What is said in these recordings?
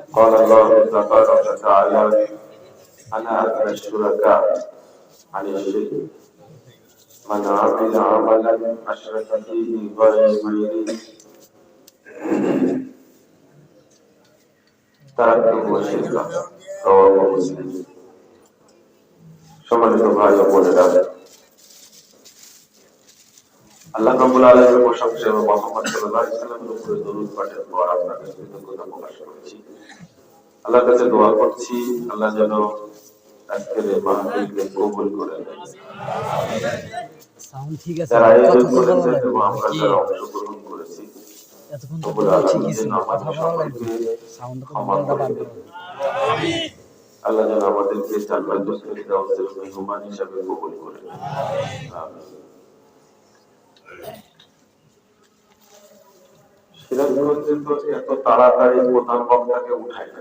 قال الله تبارك وتعالى أنا أغنى الشركاء عن الشرك من عمل عملا أشرك فيه غيري تركته وشركه رواه مسلم। সম্মানিত ভাই ও বোনেরা, আল্লাহ রাব্বুল আলামিনের প্রশংসা এবং মুহাম্মদ সাল্লাল্লাহু আলাইহি ওয়াসাল্লামের উপরে দরুদ পাঠের পর আপনার কাছে কৃতজ্ঞতা প্রকাশ করছি। আল্লাহর কাছে দোয়া করছি আল্লাহ যেন আজকের এই মাহফিলকে কবুল করে নেন। সাউন্ড ঠিক আছে, যারা আয়োজন কথা বলা করেছেন লাগবে এবং আমরা কি যারা অংশগ্রহণ করেছি, এতক্ষণ তো রব্বুল বলা আলামিন ঠিকই ছিল, যেন কথা আমাদের বলা লাগবে, সকলকে সাউন্ড তো ক্ষমা বলটা করে বার দেন। করো। আল্লাহ যেন আমাদেরকে জান্নাতুল ফিরদাউসের মেহমান হিসেবে কবুল করে নেন। আমিন। সিরাজগঞ্জে তো এত তাড়াতাড়ি প্রধান বক্তাকে উঠায় না,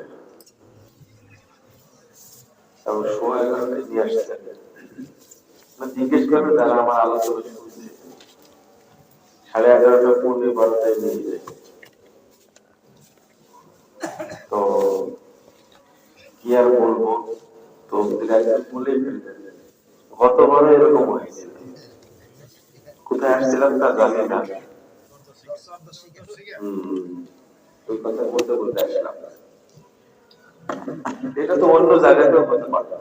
এবং 11:30 নিয়ে আসছেন। জিজ্ঞেস করবে যারা আমার আলোচনা শুনছে, 11:30 পৌনে 12টায় নিয়ে যায়। তো কি আর বলবো, তো বলেই ফেলবেন। গতবারও এরকম হয়েছে, কোথায় আসছিলাম তা জানি না, ওই কথা বলতে বলতে আসলাম। এটা তো অন্য জায়গাতেও হতে পারে,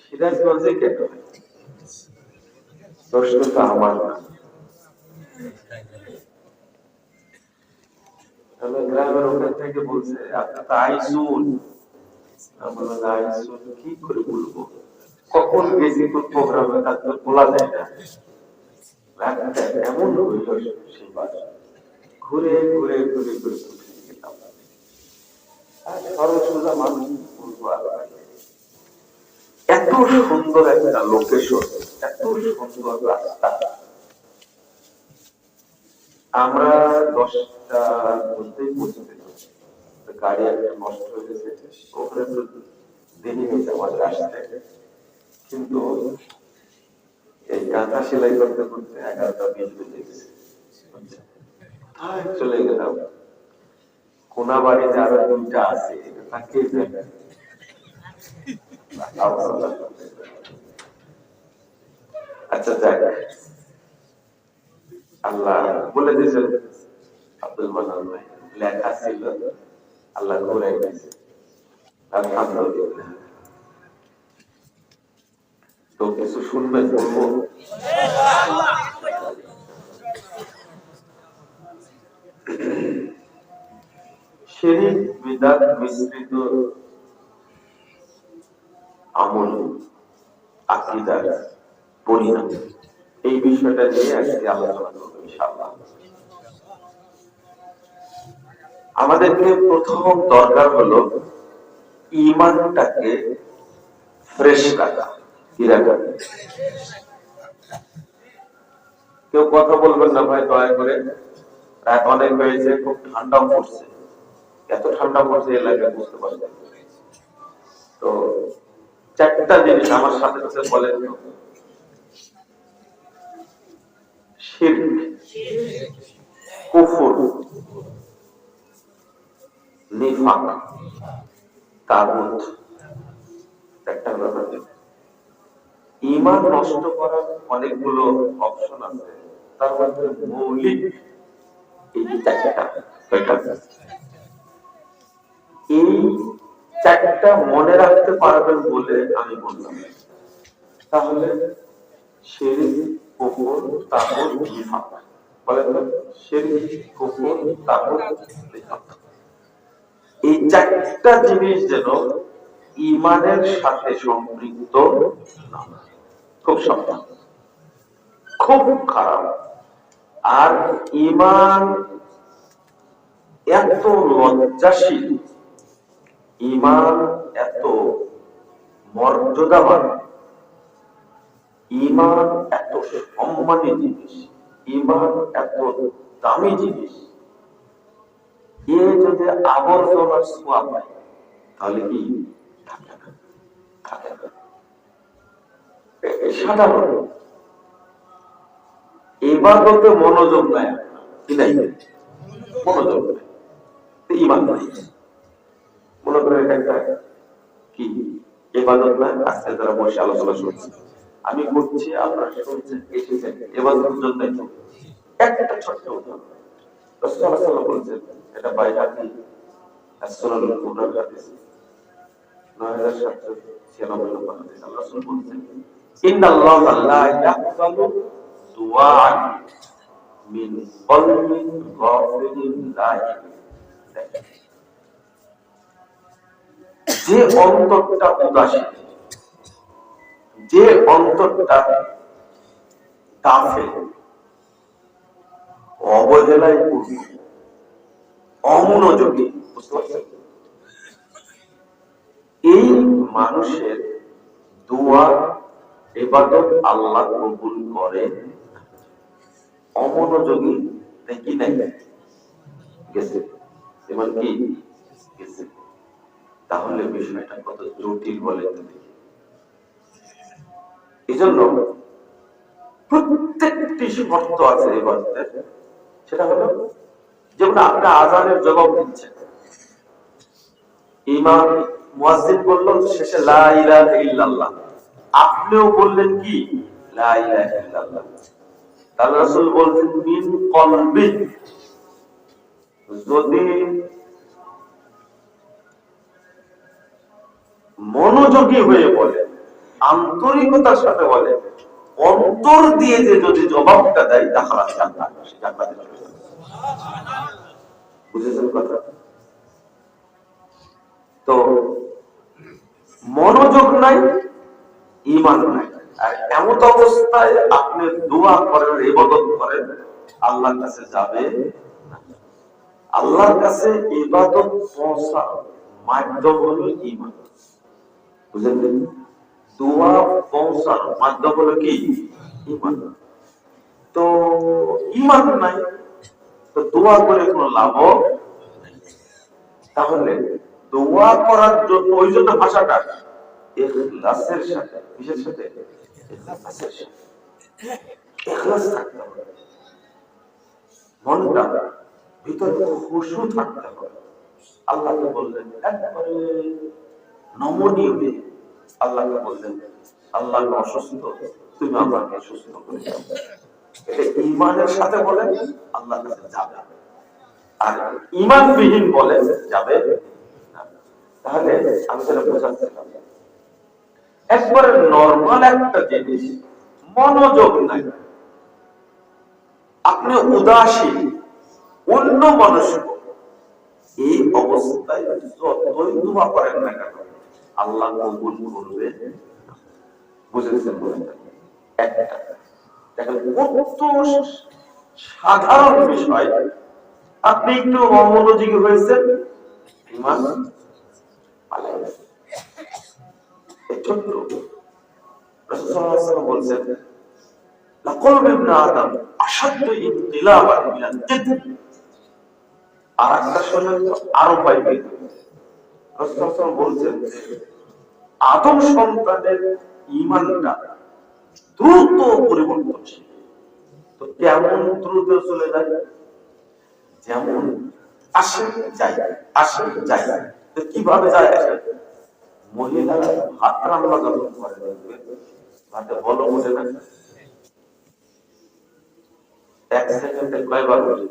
সিরাজগঞ্জে কেন? প্রশ্নটা আমার না। গ্রামের ওখান থেকে বলছে আপনি তো আইসুন, আইসুন কি করে বলবো, কখন গেছি কোন প্রোগ্রামে তার তো বলা যায় না। এমন হইল সেবার ঘুরে ঘুরে ঘুরে ঘুরে গেলাম, সরসোজা মানুষ বলবো এত সুন্দর একটা লোকেশন, এত সুন্দর রাস্তা। আমরা 10টার মধ্যেই পৌঁছে গেলাম, গাড়ি একটা নষ্ট হয়ে গেছে, ওখানে দেরি হয়েছে আমাদের আসতে। কিন্তু এই কাঁথা সেলাই করতে করতে 11:20 বেজে গেছে। চলে গেলাম, কোনা বাড়িতে আরো 2টা আছে, তাকে আচ্ছা যাক, আল্লাহ বলে দিয়েছেন আব্দুল মান্নান ভাই, লেখা ছিল আল্লাহ ঘুরাই দিয়েছে, আলহামদুলিল্লাহ। তো কিছু শুনবেন বলবো? শিরক বিদআত মিশ্রিত আমল আকীদার পরিণাম, এই বিষয়টা নিয়ে আজকে আলোচনা করব ইনশাআল্লাহ। আমাদেরকে প্রথম দরকার হলো ঈমানটাকে ফ্রেশ রাখা। কি রাখা? কেউ কথা বলবেন না ভাই দয়া করে, রাত অনেক হয়েছে, খুব ঠান্ডা পড়ছে, এত ঠান্ডা পড়ছে এলাকায় বুঝতে পারছেন। তো 4টা জিনিস আমার সাথে সাথে বলেন। শিরক, কুফর, নিফাক, তাগুত। 4টা ব্যাপার। ঈমান নষ্ট করার অনেকগুলো অপশন আছে, তার মধ্যে মৌলিক এই 4টা। এই 4টা মনে রাখতে পারবেন বলে আমি বললাম, তাহলে শিরক, কুফর, তাগুত, নিফাক। বলেন তো, শিরক, কুফর, তাগুত, নিফাক, এই 4টা জিনিস যেন ঈমানের সাথে সম্পৃক্ত না। খুব সাবধান, খুব খারাপ। আর ঈমান এত লজ্জাশীল, ঈমান এত মর্যাদাবান, ঈমান এত সম্মানী জিনিস, ঈমান এত দামি জিনিস, এ যদি আবর্জনার ছোঁয়া পায় তাহলে কি থাকে না? থাকে না। সাধারণ ইবাদতে মনোযোগ নাই, কি নাই? মনোযোগ নাই, ঈমান নাই। বছরের একটা কি ইবাদত না? আজকে যারা বসে আলোচনা শুনছি, আমি করছি, আপনারা শুনছেন, এসেছেন ইবাদতের জন্য। একটা ছোট্ট উদাহরণ, রাসূল সাল্লাল্লাহু আলাইহি ওয়াসাল্লাম বলেছেন, এটা বাইহাকী as-সুনানুল কুবরা হাদিস ৯৭৯৬ নম্বর হাদিস। আল্লাহ রাসূল বলেছেন, ইন্নাল্লাহা লা ইয়াকবালু দুআআন মিন কলবিন গাফিলিন লাহিন। যে অন্তরটা উদাসীন, যে অন্তরটা গাফিল, অবহেলায় পূর্ণ, অমনোযোগী, বুঝতে পারছেন, এই মানুষের দোয়া ইবাদত আল্লাহ কবুল করে। অমনোযোগী দেখি নাই গেছে, এমন কি গেছে। তাহলে বিষয়টা কত জটিল বলে দেখি। এই জন্য প্রত্যেকটি শর্ত আছে ইবাদতের। সেটা হলো, যেমন আপনি আযানের জবাব দিচ্ছেন, ইমাম মুয়াজ্জিন বলল শেষে লা ইলাহা ইল্লাল্লাহ, আপনিও বললেন কি লা ইলাহা ইল্লাল্লাহ। তাহলে রাসূল বলছেন মিন কলবি, যদি মনোযোগী হয়ে বলে, আন্তরিকতার সাথে বলে, অন্তর দিয়ে যে যদি জবাবটা দেয়, তাহলে জান্নাতে যাবে। বুঝেছেন কথা? তো মনোযোগ নাই, ঈমান নাই, আর এমন অবস্থায় আপনি দোয়া করেন, ইবাদত করেন, আল্লাহর কাছে যাবে না। আল্লাহর কাছে ইবাদত পৌঁছার মাধ্যম হলো ঈমান। বুঝলেন? দোয়া পৌঁছার মাধ্যম হলো কি? ঈমান। তো ঈমান নাই তো দোয়া করে কোনো লাভ নেই। তাহলে দোয়া করার জন্য ওই জন্য ভাষাটা ইখলাসের সাথে, কিসের সাথে? ইখলাসের সাথে। ইখলাস থাকতে হবে, মনটা ভিতরে খুশু থাকতে হবে। আল্লাহকে বললেন একবারে নমনীয় হয়ে, আল্লাহকে বললেন, আল্লাহ আমি অসুস্থ, তুমি আমাকে সুস্থ করে দাও। এটা ঈমানের সাথে বলে আল্লাহর কাছে যাবে, আর ঈমানবিহীন বলে যাবে না। তাহলে আমি যেটা বোঝাচ্ছিলাম, একবারে নরমাল একটা জিনিস, মনোযোগ নাই, আপনি উদাসীন, অন্য মনস্ক, এই অবস্থায় যতই দোয়া করেন না কেন, আল্লাহ কবুল করবে। বুঝেছেন? একটা দেখেন কত সাধারণ বিষয়, আপনি একটু অমনোযোগী হয়েছেন, ঈমান পালাই গেছে। ছোট্ট রাসূল সাল্লাল্লাহু আলাইহি ওয়াসাল্লাম বলেছেন, লাকলবু ইবনে আদম আশাদ্দু ইনকিলাবান মিনাল জিদ। আর একটা শুনলেন তো আরো পাইবে। রাসূল সাল্লাল্লাহু আলাইহি ওয়াসাল্লাম বলছেন, আদম সন্তানের ঈমানটা দ্রুত পরিবর্তনশীল। তো কেমন দ্রুত চলে যায়? যেমন আসে যায়, আসে যায়। তো কিভাবে যায় আসে? মহিলারা ভাত রান্না যখন করে, ভাতে বলো বলে না, এক সেকেন্ডে কয়বার বলে?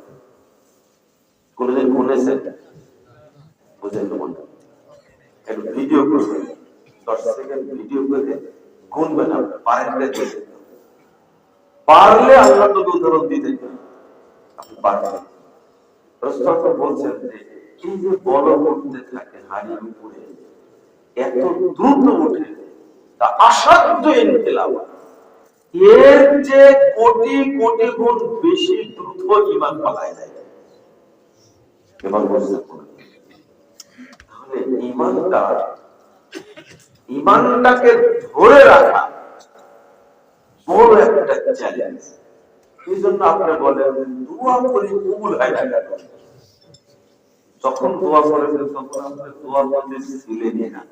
কোনদিন গুনেছে? বুঝেন তো মনে, একটু ভিডিও করবেন, 10 সেকেন্ড ভিডিও করে গুনবেন, পারেন দেখে, পারলে আল্লাহ তো উদাহরণ দিতে আপনি পারবেন। রাসূল বলছেন যে এই যে বল করতে থাকে হাড়ির উপরে, এত দ্রুত ওঠে, তা আসাধ্য ইনকিলাব, এর যে কোটি কোটি গুণ বেশি দ্রুত ঈমান পালায় যায়। এবার বুঝতে পারবেন। তাহলে ঈমানটাকে ধরে রাখা বড় একটা চ্যালেঞ্জ। এই জন্য আপনি বলেন দোয়া করি কবুল হয় না কেন? যখন দোয়া করেছেন তখন আপনার দোয়ার মধ্যে ছিলেন না,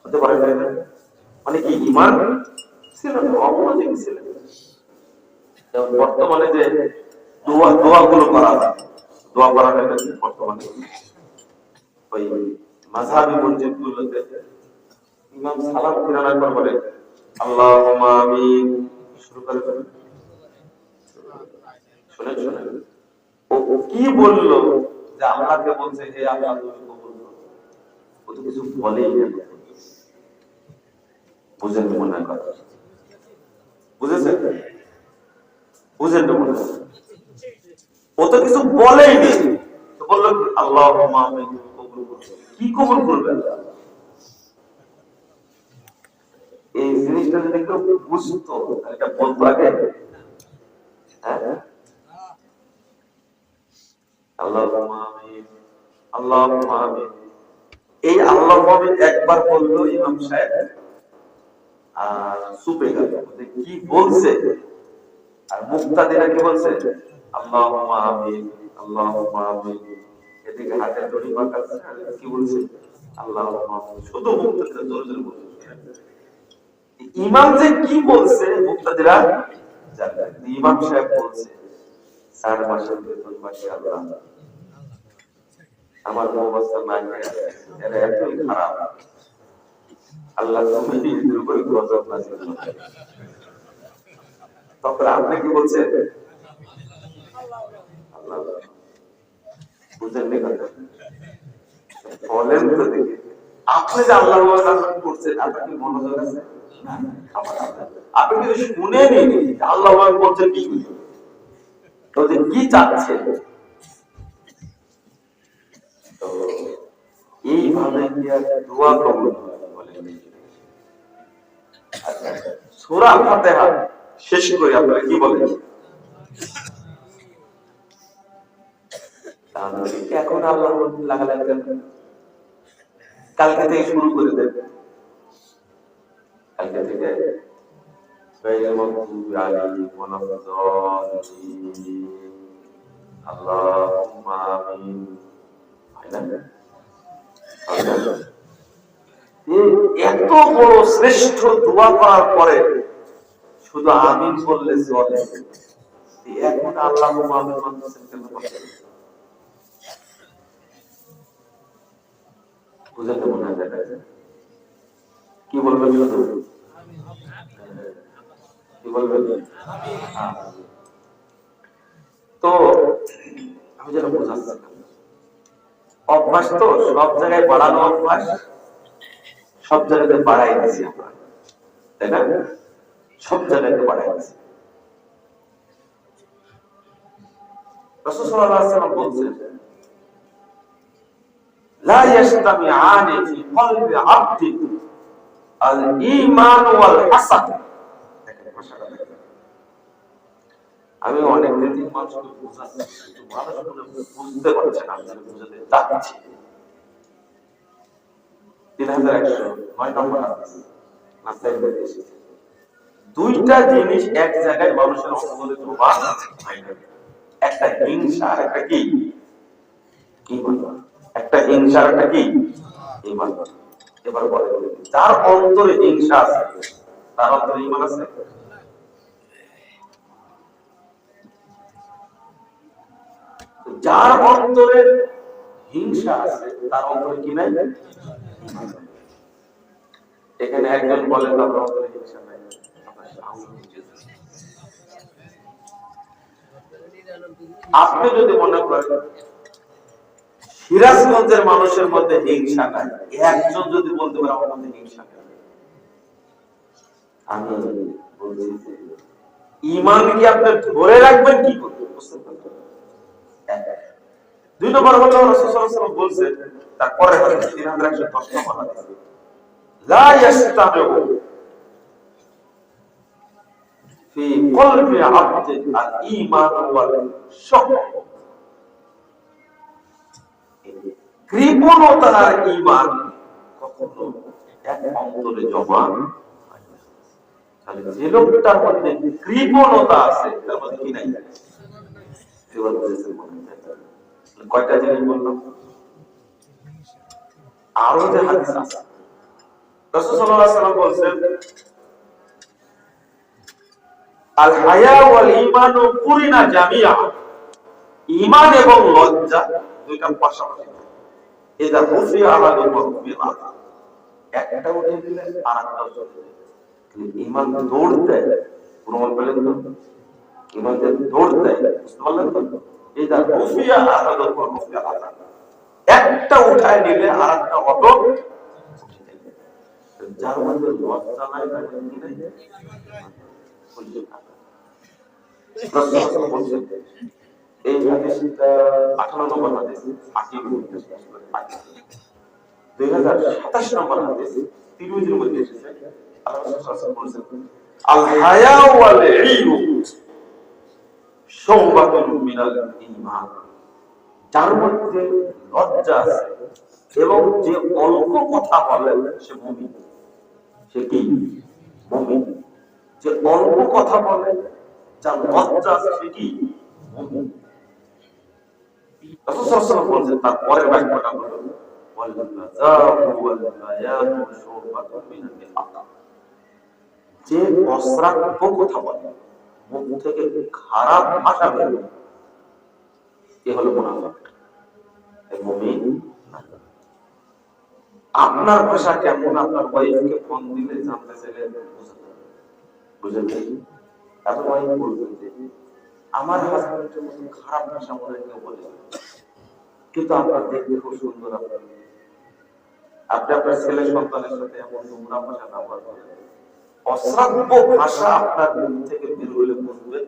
হতে পারে না, মানে কি ঈমান ছিল না, অমনোযোগী ছিলেন। বর্তমানে যে দোয়াগুলো করা হয়, দোয়া করা হয় বর্তমানে ওই মাযহাবী মসজিদগুলোতে ইমাম সালাম ফিরানোর পর বলে আল্লাহুম্মা আমিন, শুরু করে শুনে শুনে ও কি বললো যে আল্লাহকে বলছে হে আল্লাহ তুমি কবুল করো, ও তো কিছু বলেই না। বুঝেন তো মনে কথা, বুঝেছেন? বুঝেন তো মনে, ও তো কিছু বলেই নি, তো বললো আল্লাহুম্মা আমিন, কবুল করো। কি কবুল করবে? এই জিনিসটা যদি কেউ বুঝতো এটা বলতো আগে। হ্যাঁ, আল্লাহুম্মা আমিন, আল্লাহুম্মা আমিন, এই আল্লাহুম্মা আমিন একবার বললো ইমাম সাহেব আর চুপে গেল, কি বলছে। আর মুক্তাদিরা কি বলছে? আল্লাহুম্মা আমিন, আল্লাহুম্মা আমিন। এদিকে হাতে দড়ি বাঁকাচ্ছে, আর কি বলছে? আল্লাহুম্মা আমিন। শুধু মুক্তাদিরা জোরে জোরে বলছে। ইমাম যে কি বলছে মুক্তাদিরা জানে। ইমাম সাহেব বলছে 4 মাসের বেতন বাকি আল্লাহ, আমার অবস্থা না খেয়ে এরা এতই খারাপ, আল্লাহ তুমি নিজের উপরে গজব নাযিল করো। তখন আপনি কি বলছেন? আল্লাহ। বুঝেন নি কথা? বলেন তো দেখি, আপনি যে আল্লাহ করছেন আপনার কি মনোযোগ আছে? আপনি যদি শুনেনি আল্লাহ বলছেন কি, তো কি চাচ্ছে, তো এইভাবে কি আর দোয়া কবুল হয় বলেন? সূরা ফাতিহা শেষ করে আপনারা কি বলেন? এখন আল্লাহ লাগালেন, কালকে থেকে শুরু করে দেন, কালকে থেকে আল্লাহুম্মা আমিন। এত বড় শ্রেষ্ঠ দোয়া করার পরে শুধু আমিন বললে চলে, এখন আল্লাহুম্মা আমিন বলতেছেন কেন? বুঝতে মনে হয় কি বলবেন? শুধু কি বলবেন? তো আমি যেন বোঝাচ্ছি, অভ্যাস তো সব জায়গায় বাড়ানো অভ্যাস, সব জায়গাতে বাড়াই দিচ্ছি আমরা, তাই না? সব জায়গাতে বাড়াই দিচ্ছি। রাসূল সাল্লাল্লাহু আলাইহি ওয়াসাল্লাম বলছেন লা ইয়াজতামিআনি ফি কলবি আবদিন আল ঈমান ওয়াল হাসাদ। আমি অনেক দিন মানুষকে বুঝাচ্ছি, কিন্তু মানুষ বুঝতে পারছে না, আমি বুঝাতে চাচ্ছি। 3109 নম্বর হাদিস নাসাই হাদিস। দুইটা জিনিস এক জায়গায় মানুষের অন্তরে জমা হয় না, একটা হিংসা আর একটা কি ঈমান। একটা হিংসা আর একটা কি ঈমান। এবার বলে যার অন্তরে হিংসা আছে তার অন্তরে ঈমান আছে? যার অন্তরে হিংসা আছে তার অন্তরে কি নাই? এখানে একজন বলেন তার অন্তরে হিংসা নাই, আপনি যদি মনে করেন সিরাজগঞ্জের মানুষের মধ্যে হিংসা নাই, একজন যদি বলতে পারে আমার মধ্যে হিংসা নাই, আমি বলছি ঈমান কি আপনি ধরে রাখবেন কি করে? 2 নম্বর হলো রাসূল সাল্লাল্লাহু আলাইহি ওয়াসাল্লাম বলছেন, তারপরে 3110 নম্বর হাদিস, লা ইয়াস্তামিউ ফি কলবি আবদিন আল ঈমান ওয়াল শাক। কৃপণতা আর ঈমান কখনো এক অন্তরে জমা হয় না। তাহলে যে লোকটার মধ্যে কৃপণতা আছে তার মধ্যে কি নাই? এবার বুঝেছেন কয়টা জিনিস বললাম? আরো যে হাদিস আছে রাসূল সাল্লাল্লাহু আলাইহি ওয়াসাল্লাম বলেন আল হায়া ওয়াল ঈমান কুরিনা জামিআ। ঈমান এবং লজ্জা দুইটা পাশাপাশি, এটা হুফিয়া আলাদা হুফিয়া একটা উঠে দিলে আরেকটা চলে যায়। ইমান দৌড় দেয়, প্রমাণ পেলেন তো? ইমান যে দৌড় দেয়, বুঝতে পারলেন তো? এটা হুফিয়া আলাদা হুফিয়া আলাদা, একটা উঠায় নিলে আরেকটা অটো। যার মধ্যে লজ্জা নাই তাদের কি নাই? এই হাদিসটা 58 নম্বর হাদিস, 2027 নম্বর হাদিস তিরমিজির মধ্যে এসেছে। আল্লাহ রাসূল বলেছেন, আল হায়া ওয়াল ইলম শুবাতুন মিনাল ঈমান। যার মধ্যে লজ্জা আছে এবং যে অল্প কথা বলে সে মুমিন। সে কি? মুমিন। যে অল্প কথা বলে, যার লজ্জা আছে সে কি? মুমিন। রাসূল সাল্লাল্লাহু আলাইহি ওয়াসাল্লাম বলেছেন, তার পরের বাক্যটা হলো ওয়াল যাকু ওয়াল বায়াতু শুবাতুন মিনাল নিফাক। যে অশ্রাব্য কথা বলে, মুখ থেকে খারাপ ভাষা বের হয়, এ হলো মুনাফিক। এই মুমিন না। আপনার ভাষা কেমন, আপনার ওয়াইফকে ফোন দিলে জানতে চাইলে বুঝেন এত ওয়াইফ বলবেন যে আমার হাজবেন্ডের মতো খারাপ ভাষা বলে কেউ বলে, কিন্তু আপনার দেখতে খুব সুন্দর। আপনি আপনার ছেলে সন্তানের সাথে এমন নোংরা ভাষা ব্যবহার করেন, অশ্রাব্য ভাষা আপনার মুখ থেকে বের হলে বুঝবেন,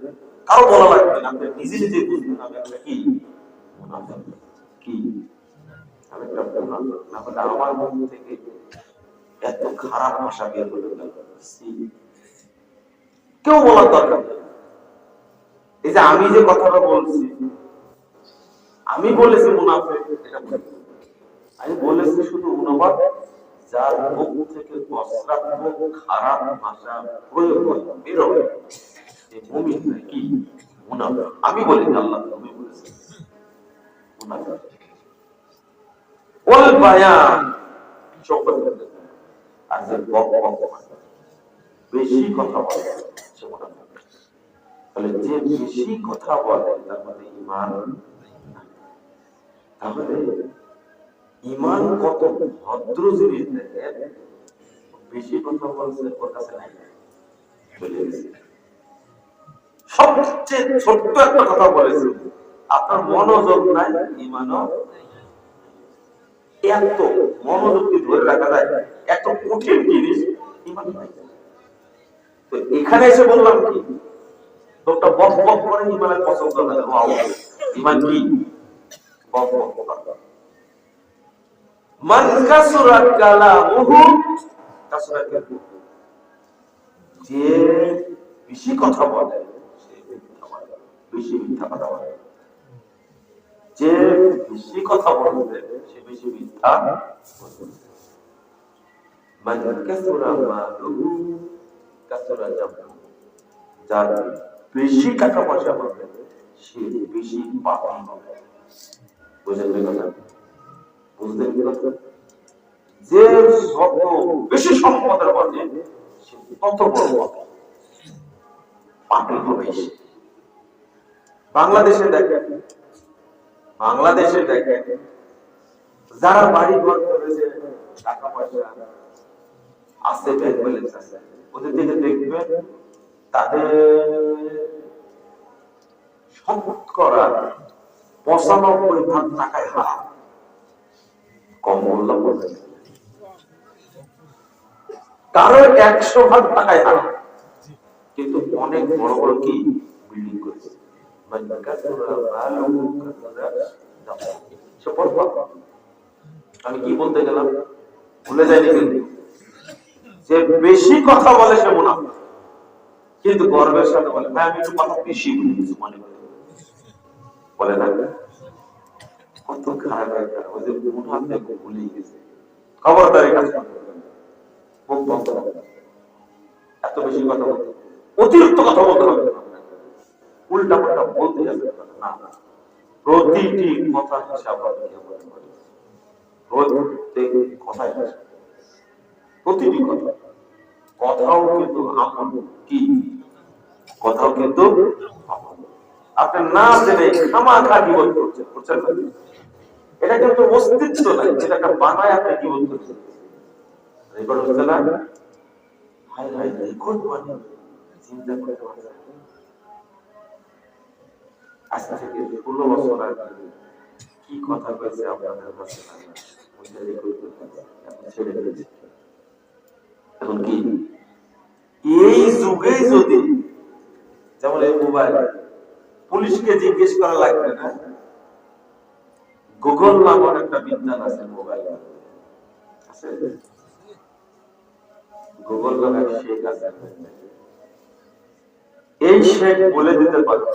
কারো বলা লাগবে না, আপনি নিজে নিজে বুঝবেন আমি একটা কি মুনাফিক। কি আমি একটা মুনাফিক, না হলে আমার মুখ থেকে এত খারাপ ভাষা বের হলে কেউ বলার দরকার নেই। এই যে আমি যে কথাটা বলছি, আমি বলেছি মুনাফিক, এটা আমি বলেছি শুধু অনুবাদ, যার মুখ থেকে অশ্রাব্য খারাপ ভাষা প্রয়োগ হয়, বের হয়, এই মুমিন কি মুনাফিক। আমি বলিনি, আল্লাহ নবী বলেছেন মুনাফিক। ওয়াল বায়ান, আর যে বেশি কথা বলে সে মুনাফিক। তাহলে যে বেশি কথা বলে তার মধ্যে ঈমান নাই। তাহলে ঈমান কত ভদ্র জিনিস দেখেন, বেশি কথা বলছে ওর কাছে নাই, চলে গেছে। সবচেয়ে ছোট্ট একটা কথা বলেছে, আপনার মনোযোগ নাই, ঈমানও এত মনোযোগ কি ধরে রাখা যায়? এত কঠিন জিনিস ঈমান নাই। তো এখানে এসে বললাম কি, লোকটা বক বক করে ঈমানের পছন্দ না, ঈমান কি বক বক করে। মান কাসুরা কালামুহু কাসুরা কালবুহু, যে বেশি কথা বলে সে মিথ্যা বলে, বেশি মিথ্যা কথা বলে। যে বেশি কথা বলবে সে বেশি মিথ্যা বলবে। মান কাসুরা মালুহু কাসুরা জামুহু, যার বেশি টাকা পয়সা হবে সে বেশি পাপী হবে। বুঝলেন কথা? বুঝলেন কি কথা? যে যত বেশি সম্পদের মাঝে সে তত বড় পাপী হবে। বাংলাদেশে দেখেন যারা বাড়ি ঘর করেছে, টাকা পয়সা আছে, ব্যাংক ব্যালেন্স আছে, ওদের দিকে দেখবেন তাদের শতকরা 95% টাকায় হারাম, কম মূল্য বলতে কারো 100% টাকায় হারাম, কিন্তু অনেক বড় বড় কি বিল্ডিং করেছে। আমি কি বলতে গেলাম ভুলে যাইনি, কিন্তু যে বেশি কথা বলে সে মুনাফিক, কিন্তু গর্বের সাথে বলে ভাই আমি একটু কথা বেশি বলি, কিছু মনে করি বলে না। কত খারাপ একটা, ওই যে মুনাফিক ভুলে গেছে, খবরদারি কাজ করবেন, মুখ বন্ধ করবেন, এত বেশি কথা বলতে, অতিরিক্ত কথা বলতে হবে, উল্টা পাল্টা বলতে যাবে না, প্রতিটি কথা হিসাব রাখতে হবে, প্রত্যেক কথাই প্রতিটি কথা, কথাও কিন্তু আপন কি, কথাও কিন্তু আপন। আপনি না জেনে খামাখা বিপদ করছেন, এটা কিন্তু অস্তিত্ব নাই, যেটা একটা বানায় আপনি জীবন করছেন। রেকর্ড হচ্ছে না? হাই হাই, রেকর্ড বানিয়ে চিন্তা করতে পারছেন আজ থেকে 16 বছর আগে কি কথা কয়েছে আপনাদের কাছে ছেড়ে ফেলেছি। এখন কি এই যুগে যদি যেমন এই মোবাইল, পুলিশকে জিজ্ঞেস করা লাগবে না, গুগল নামের একটা বিজ্ঞান আছে মোবাইল আছে, গুগল নামের শেখ আছে, এই শেখ বলে দিতে পারবে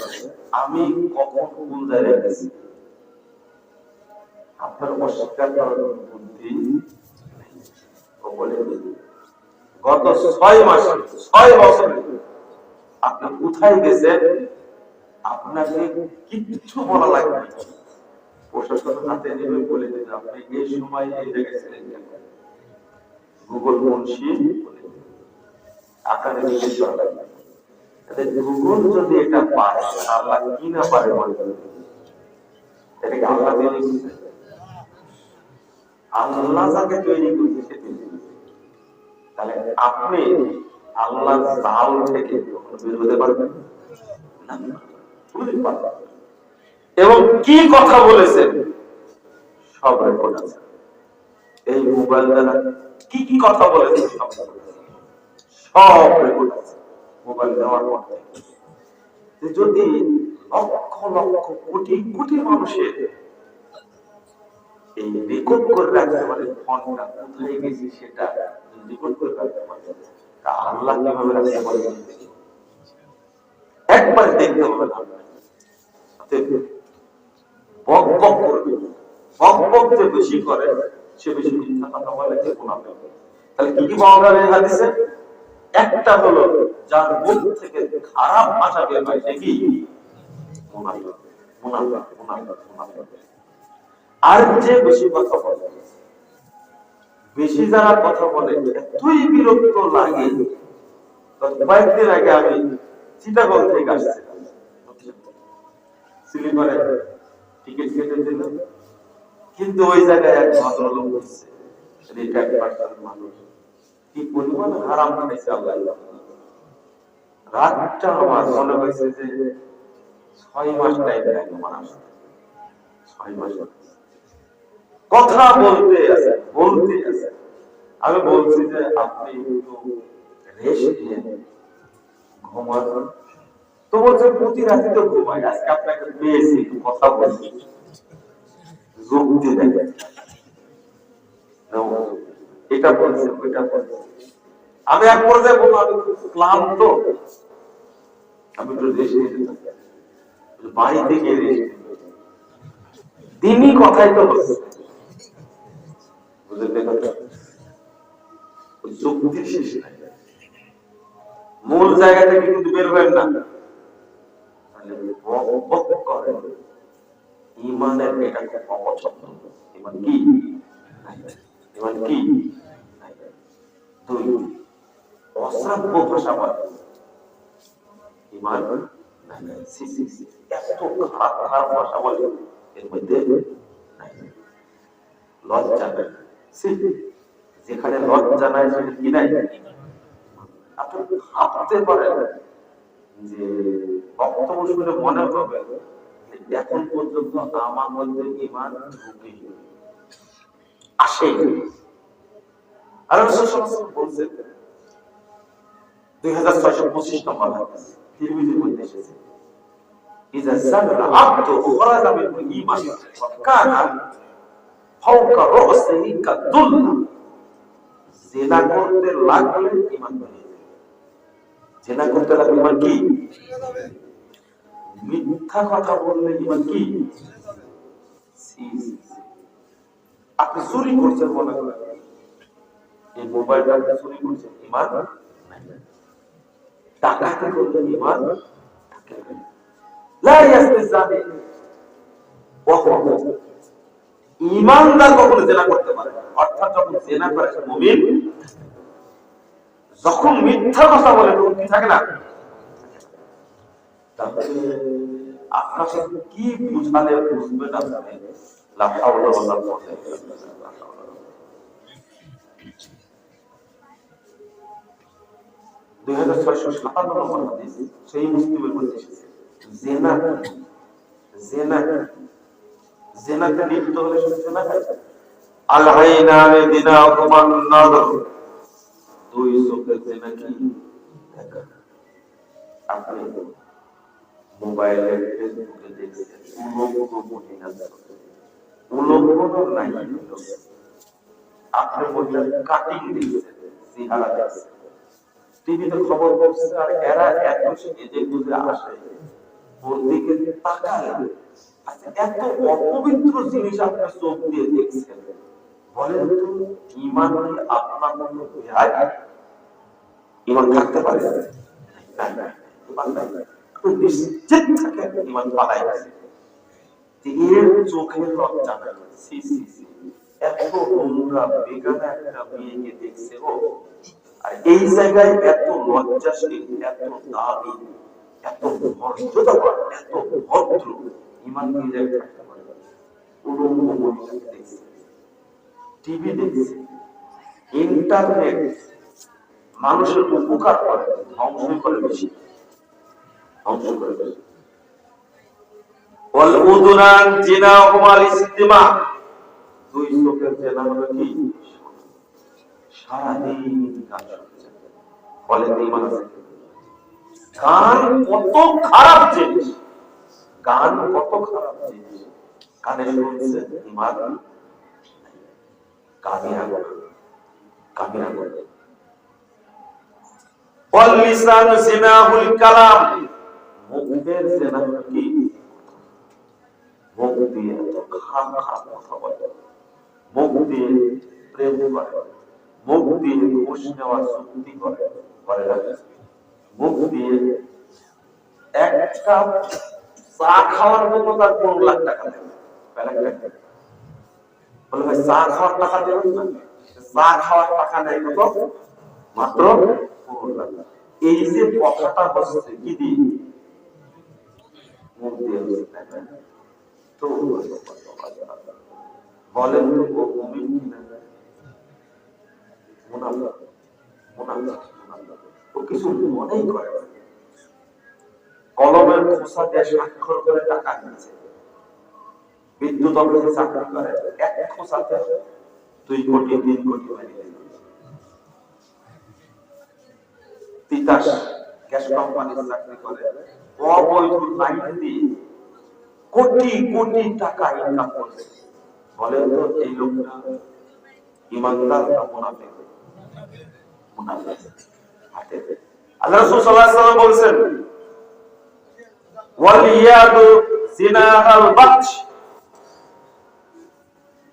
আমি কখন কোন জায়গায় গেছি। আপনার অস্বীকার করার বুদ্ধি বলে গত 6 মাসে 6 বছরে আপনি কোথায় গেছেন আপনাকে কিচ্ছু বলা লাগবে না, প্রশাসন হাতে নেবে বলে দিতে আপনি এই সময় এই জায়গায় ছিলেন কেন, গুগল মুন্সি বলে দিবে, আপনাকে জিজ্ঞেস করা লাগবে। গুগল যদি এটা পারে, আল্লাহ কি না পারে মনে করেন? এটাকে আল্লাহ তৈরি করছে, আল্লাহ যাকে তৈরি করছে সে তৈরি করছে। তাহলে আপনি আল্লাহর জাল থেকে বের হতে পারবেন না, বুঝতে পারবেন। এবং কি কথা বলেছেন সব রেকর্ড আছে, এই মোবাইল দ্বারা কি কি কথা বলেছেন সব রেকর্ড আছে মোবাইল দেওয়ার পর। যদি লক্ষ লক্ষ কোটি কোটি মানুষের এই রেকর্ড করে রাখতে পারে, ফোনটা কোথায় গেছে সেটা রেকর্ড করে রাখতে পারে, আল্লাহ কিভাবে রাখতে পারে একবার দেখতে হবে না। বক বক করবে, বক বক যে বেশি করে সে বেশি মিথ্যা কথা বলে, যে গুনাহ করে। তাহলে কি কি পাওয়া যাবে এই হাদিসে? একটা হলো যার মুখ থেকে খারাপ ভাষা বের হয় সে কি মুনাফিক, মুনাফিক, মুনাফিক, মুনাফিক। আর যে বেশি কথা বলে, বেশি যারা কথা বলে এতই বিরক্ত লাগে। কয়েকদিন আগে আমি চিটাগং থেকে আসছি, স্লিপারে টিকিট কেটে দিল, কিন্তু ওই জায়গায় এক ভদ্রলোক বসছে, রিটায়ার্ড পার্সন মানুষ, কি পরিমাণ হারাম খাইছে আল্লাহ। রাতটা আমার মনে হয়েছে যে 6 মাস টাইম লাগে মানুষ, 6 মাস কথা বলতে আছে বলতে আছে। আমি বলছি যে আপনি একটু রেস্ট নিন, ঘুমান। তো বলছে প্রতি রাতে তো ঘুমাই, আজকে আপনাকে পেয়েছি কথা বলছি, যুক্তি দেখেন এটা বলছে ওইটা বলছে। আমি এক পর্যায়ে বলবো আমি খুব ক্লান্ত, আমি একটু রেস্ট নিতে বাড়িতে গিয়ে রেস্ট দিনই কথাই তো বলছে, বুঝলেন কথা? যুক্তির শেষ নাই, মূল জায়গা থেকে কিন্তু বের হবেন না। ইমানের এটা খুব অপছন্দ। ইমান কি? ইমান কি? দুই, অশ্রাব্য ভাষা বলে ইমান এত খারাপ খারাপ ভাষা বলে, এর মধ্যে লজ্জা নাই, যেখানে লজ্জা নাই সেখানে কি নাই। আপনি ভাবতে পারেন যে বক্তব্য শুনে মনে হবে এখন পর্যন্ত আমার মধ্যে ঈমান ঢুকে আসে। আর রাসূল সাল্লাল্লাহু আলাইহি ওয়াসাল্লাম বলেছেন 2625 নম্বর হাদিস তিরমিজির মধ্যে এসেছে, ইযা সালা আবদু খারাজা মিন ঈমান কানা ফাওকা রাসিহি কাদুল্লা। জিনা করতে লাগলে ঈমান বেড়ে যাবে। জিনা করতে লাগলে ঈমান কি? মিথ্যা কথা বললে ঈমান কি? আপনি চুরি করছেন মনে করেন, এই মোবাইলটা আপনি চুরি করছেন, ঈমান নাই। ডাকাতি করলে ঈমান থাকে না। লা ইয়াস্তাজানি ওয়া হুয়া, ঈমানদার কখনো জিনা করতে পারে না, অর্থাৎ যখন জিনা করে সে মুমিন। যখন মিথ্যা কথা বলে তখন কি থাকে না? আপনাকে কি বুঝালে বুঝবেন আপনি? লা হাওলা ওয়ালা কুওয়াতা ইল্লা বিল্লাহ। 2657 নম্বর হাদিস সেই মুসলিমের মধ্যে এসেছে, জিনা জিনা জিনাতে লিপ্ত হলে সে জিনা হয়। আল আইনানি দিনাহুমান নাযর, দুই চোখের জিনা কি দেখা। আপনি মোবাইলে ফেসবুকে দেখছেন উলঙ্গ মহিলা, উলঙ্গ নাই, আপনি মহিলার কাটিং দেখছেন, চেহারা দেখছেন, টিভিতে খবর বলছে, আর এরা এত সেজে গুজে আসে, ওর দিকে তাকায়। আচ্ছা, এত অপবিত্র জিনিস আপনি চোখ দিয়ে দেখছেন, বলেন তো ঈমান কি আপনার মনে হয়? ঈমান থাকতে পারে না? না, ঈমান নাই। আপনি নিশ্চিত থাকেন ঈমান পালাই গেছে। এর চোখের লজ্জা নাই। সি সি সি, এত নোংরা বেগানা একটা মেয়েকে দেখছে ও, আর এই জায়গায় এত লজ্জাশীল, এত দামি, এত মর্যাদাবান, এত ভদ্র, ঈমান কি জায়গায় থাকতে পারে? উলঙ্গ মহিলাকে দেখছে, টিভি দেখছে, ইন্টারনেট মানুষের উপকার করে, ধ্বংস করে বেশি, ধ্বংস করে বেশি। ওয়াল উযুনান জিনাহুমাল ইসতিমা, দুই চোখের জিনা হলো কি? সারাদিন গান শুনছে। বলেন ঈমান আছে? গান কত খারাপ জিনিস, গান কত খারাপ জিনিস, কানে শুনছে ঈমান কামিয়াব, কামিয়াব। ওয়াল লিসানু জিনাহুল কালাম, মুখের জিনা কি? মুখ দিয়ে খারাপ খারাপ কথা বলে, মুখ দিয়ে প্রেম করে, মুখ দিয়ে ঘুষ নেওয়ার চুক্তি করে, করে না? মুখ দিয়ে একটা চা খাওয়ার জন্য তার 15 লাখ টাকা দেবে, বলে ভাই চা খাওয়ার টাকা দেবেন না, চা খাওয়ার টাকা নেই কত? মাত্র 15 লাখ। এই যে কথাটা হচ্ছে কি দিয়ে? মুখ দিয়ে হচ্ছে। তো বলেন তো ও মুমিন কিনা? মুনাফিক, মুনাফিক, ও কিছু মনেই করে না। কলমের খোসা দিয়ে স্বাক্ষর করে টাকা নিচ্ছে, বিদ্যুৎ অফিসে চাকরি করে, এক খোসাতে 2 কোটি 3 কোটি বানিয়ে দিচ্ছে। তিতাস গ্যাস কোম্পানিতে চাকরি করে, অবৈধ লাইন দিয়ে কোটি কোটি টাকা ইনকাম করছে। বলেন তো এই লোকটা ঈমানদার না মুনাফিক? মুনাফিক। আল্লাহ রাসূল সাল্লাল্লাহু আলাইহি ওয়াসাল্লাম বলেছেন, ওয়াল ইয়াদু জিনাহাল বাতশ,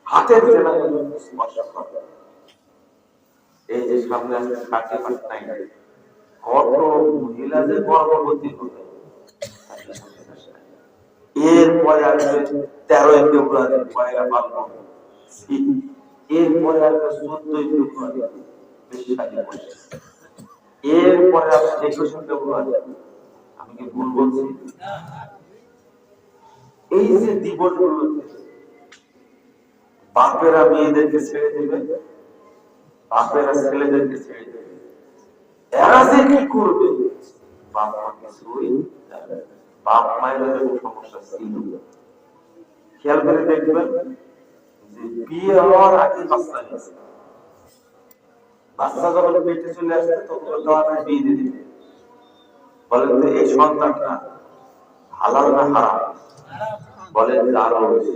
হাতের জিনা হলো স্পর্শ করা। এই যে সামনে আছে 30-59, কত মহিলা যে গর্ভবতী হবে, এরপরে আসবে 13 ফেব্রুয়ারি পয়লা ফাল্গুন, এরপরে আসবে 14 ফেব্রুয়ারি বেশাদি বসে, এরপরে আসবে 21 ফেব্রুয়ারি। আমি কি ভুল বলছি? এই যে দিবসগুলোতে বাপেরা মেয়েদেরকে ছেড়ে দেবে, বাপেরা ছেলেদেরকে ছেড়ে দেবে, এরা যে কি করবে বাপ মা কিছুই জানে না। বাপ মায়ের সমস্যা ছিল, খেয়াল করে দেখবেন যে বিয়ে হওয়ার আগে বাচ্চা নিয়েছে, বাচ্চা যখন পেটে চলে আসছে তখন দেওয়ার বিয়ে দিয়ে দিবে। বলেন তো এই সন্তানটা হালাল না হারাম? বলেন আরো কি?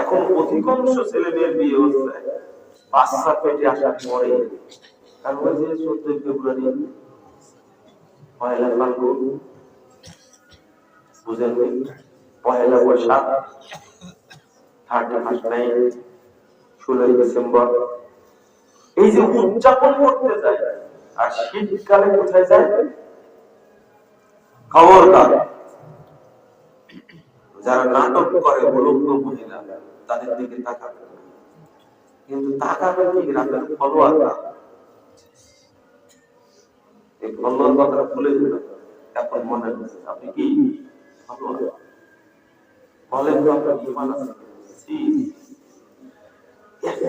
এখন অধিকাংশ ছেলে মেয়ের বিয়ে হচ্ছে বাচ্চা পেটে আসার পরে, কারণ ওই যে 14 ফেব্রুয়ারি পয়লা ফাল্গুন, বুঝেন, পয়লা বৈশাখ, 31 16 ডিসেম্বর, এই যে উদযাপন করতে যায়, আর শীতকালে কোথায় যায়? খবরদার যারা নাটক করে উলঙ্গ মহিলা, তাদের দিকে তাকাবে, কিন্তু তাকাবে কি? আপনার ফলোয়ার, এই ফলোয়ার কথাটা ভুলে যাবেন। এখন মনে হচ্ছে আপনি কি ফলোয়ার? বলেন তো আপনার ইমান আছে?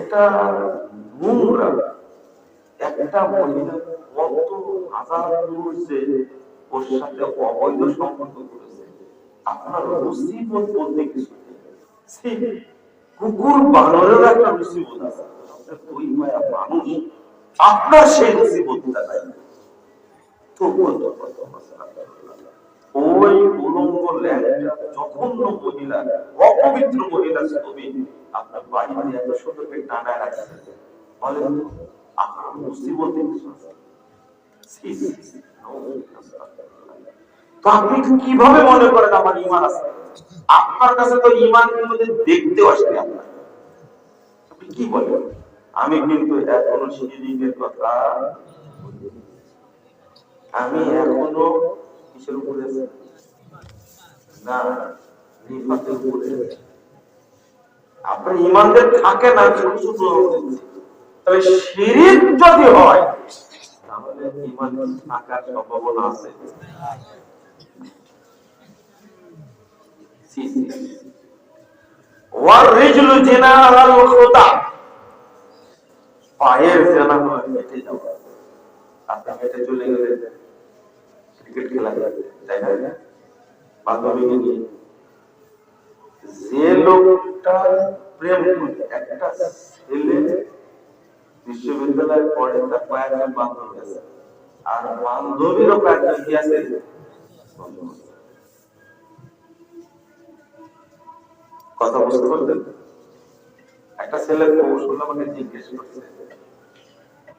একটা নোংরা একটা মহিলা কত হাজার পুরুষ যে ওর সাথে অবৈধ সম্পর্ক করেছে, আপনার মুসিবত বলতে কিছু নেই। কুকুর বানরের একটা মুসিবত আছে, দুই মায়া মানুষ, আপনার সেই মুসিবতটা নাই। তো ওই উলঙ্গ ল্যাংটা জঘন্য মহিলা, অপবিত্র মহিলা ছবি আপনার বাড়িতে এত সুন্দর করে টানায় রাখছে, বলেন আপনার মুসিবতে কিছু আছে? তো আপনি কিভাবে মনে করেন আমার ঈমান আছে? আপনার কাছে তো ঈমান মধ্যে দেখতেও আসে আপনার। আপনি কি বলেন? আমি কিন্তু এখনো শিরিকের কথা, আমি এখনো কিসের উপরে না নিফাকের উপরে। আপনার ঈমানদের থাকে না ছোট ছোট, তবে শিরিক যদি হয় তাহলে ঈমান থাকার সম্ভাবনা আছে। ওয়াররিজলু জিনারাল খুতা, পায়ের জিনা হয় হেঁটে যাওয়া। আপনি হেঁটে চলে গেলেন ক্রিকেট খেলা তাই না, বান্ধবীকে নিয়ে, যে লোকটা প্রেম করে, একটা ছেলে বিশ্ববিদ্যালয়ে পড়ে, তার কয়েকজন বান্ধবী আছে, আর বান্ধবীরও কয়েকজন কি আছে, কথা বুঝতে পারতেন? একটা ছেলে কৌশল আমাকে জিজ্ঞেস করছে,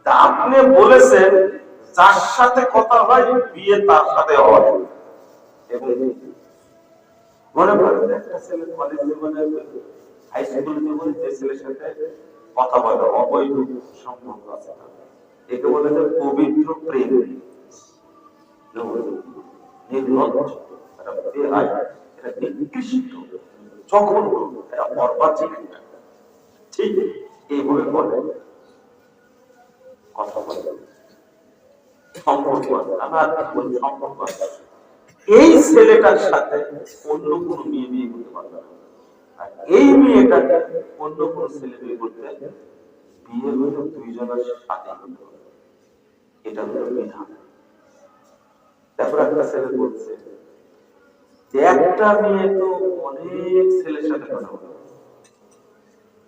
তা আপনি বলেছেন যার সাথে কথা হয় বিয়ে তার সাথে হয়, এবং মনে করেন একটা ছেলে কলেজ জীবনে, হাই স্কুল জীবনে যে ছেলের সাথে কথা বলে অবৈধ সম্পর্ক আছে, একে বলে যে পবিত্র প্রেম, নির্লজ্জ, নিকৃষ্ট, জঘন্য, এটা অর্বাচীন, ঠিক এইভাবে বলে কথা বলে সম্পর্ক আছে, আমার সম্পর্ক আছে। এই ছেলেটার সাথে অন্য কোন মেয়ে বিয়ে করতে পারবে না, আর এই মেয়েটাকে অন্য কোন ছেলে বিয়ে করতে, বিয়ে হলো দুইজনের সাথে হতে হবে, এটা হলো বিধান। তারপর একটা ছেলে বলছে যে একটা মেয়ে তো অনেক ছেলের সাথে কথা বলে,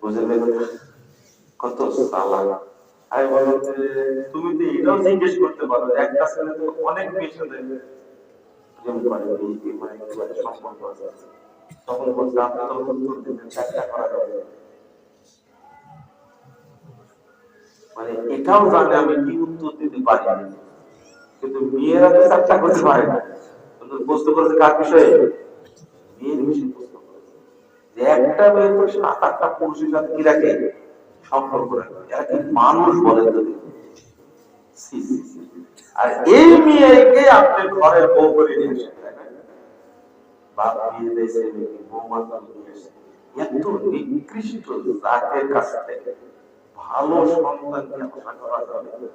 বুঝলেন কত চালাক। আমি বললাম যে তুমি তো এটাও জিজ্ঞেস করতে পারো, একটা ছেলে তো অনেক মেয়ের সাথে প্রেম করে, সম্পর্ক আছে, তখন বলছে আপনি তো উত্তর দিবেন চেষ্টা করা যাবে, মানে এটাও জানে আমি কি উত্তর দিতে পারি, কিন্তু মেয়েরা তো চেষ্টা করতে পারে না। প্রশ্ন করেছে কার বিষয়ে, মেয়ের বিষয়ে প্রশ্ন করেছে, যে একটা মেয়ে তো 7-8টা পুরুষের সাথে কি রাখে, সম্পর্ক রাখে, এরা কি মানুষ বলে তো? আর এই মেয়েকে আপনি ঘরের বউ করে নিয়ে আসেন, তাই না? বাপ বিয়ে দিয়েছে, বৌমা নিয়ে আসে, এত নিকৃষ্ট জাতের কাছ থেকে ভালো সন্তানকে আশা করা যাবে?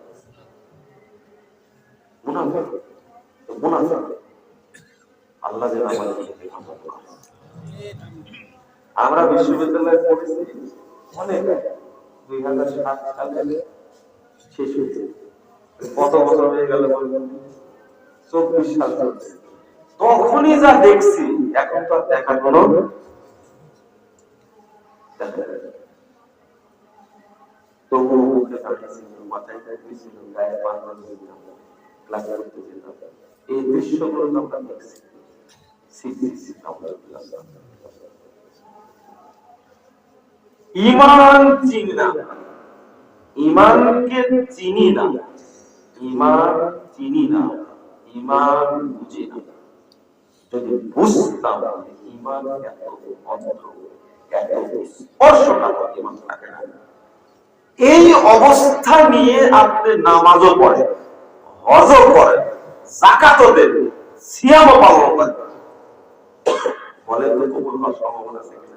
মুনাফিক, মুনাফিক। আল্লাহ যেন আমাদেরকে হেফাজত করে। আমরা বিশ্ববিদ্যালয়ে পড়েছি অনেক, 2007 সালে শেষ হয়েছে, কত বছর হয়ে গেল, 24 সাল চলছে। তখনই যা দেখছি এখন তো দেখার কোনো তবু মুখে দাঁড়িয়েছিল, মাথায় দাঁড়িয়েছিল, গায়ে পাঞ্জাব দিতাম, ক্লাস করতে যেতাম, এই দৃশ্যগুলো আমরা দেখছি। ঈমান চিনি না, ঈমানকে চিনি না, ঈমান চিনি না, ঈমান বুঝি না। যদি বুঝতাম ঈমান এত অন্ধ, এত স্পর্শকাতর ঈমান থাকে না। এই অবস্থা নিয়ে আপনি নামাজও পড়েন, হজও করেন, যাকাতও দেন, সিয়ামও পালন করেন, বলেন তো কবুল হওয়ার সম্ভাবনা আছে কিনা?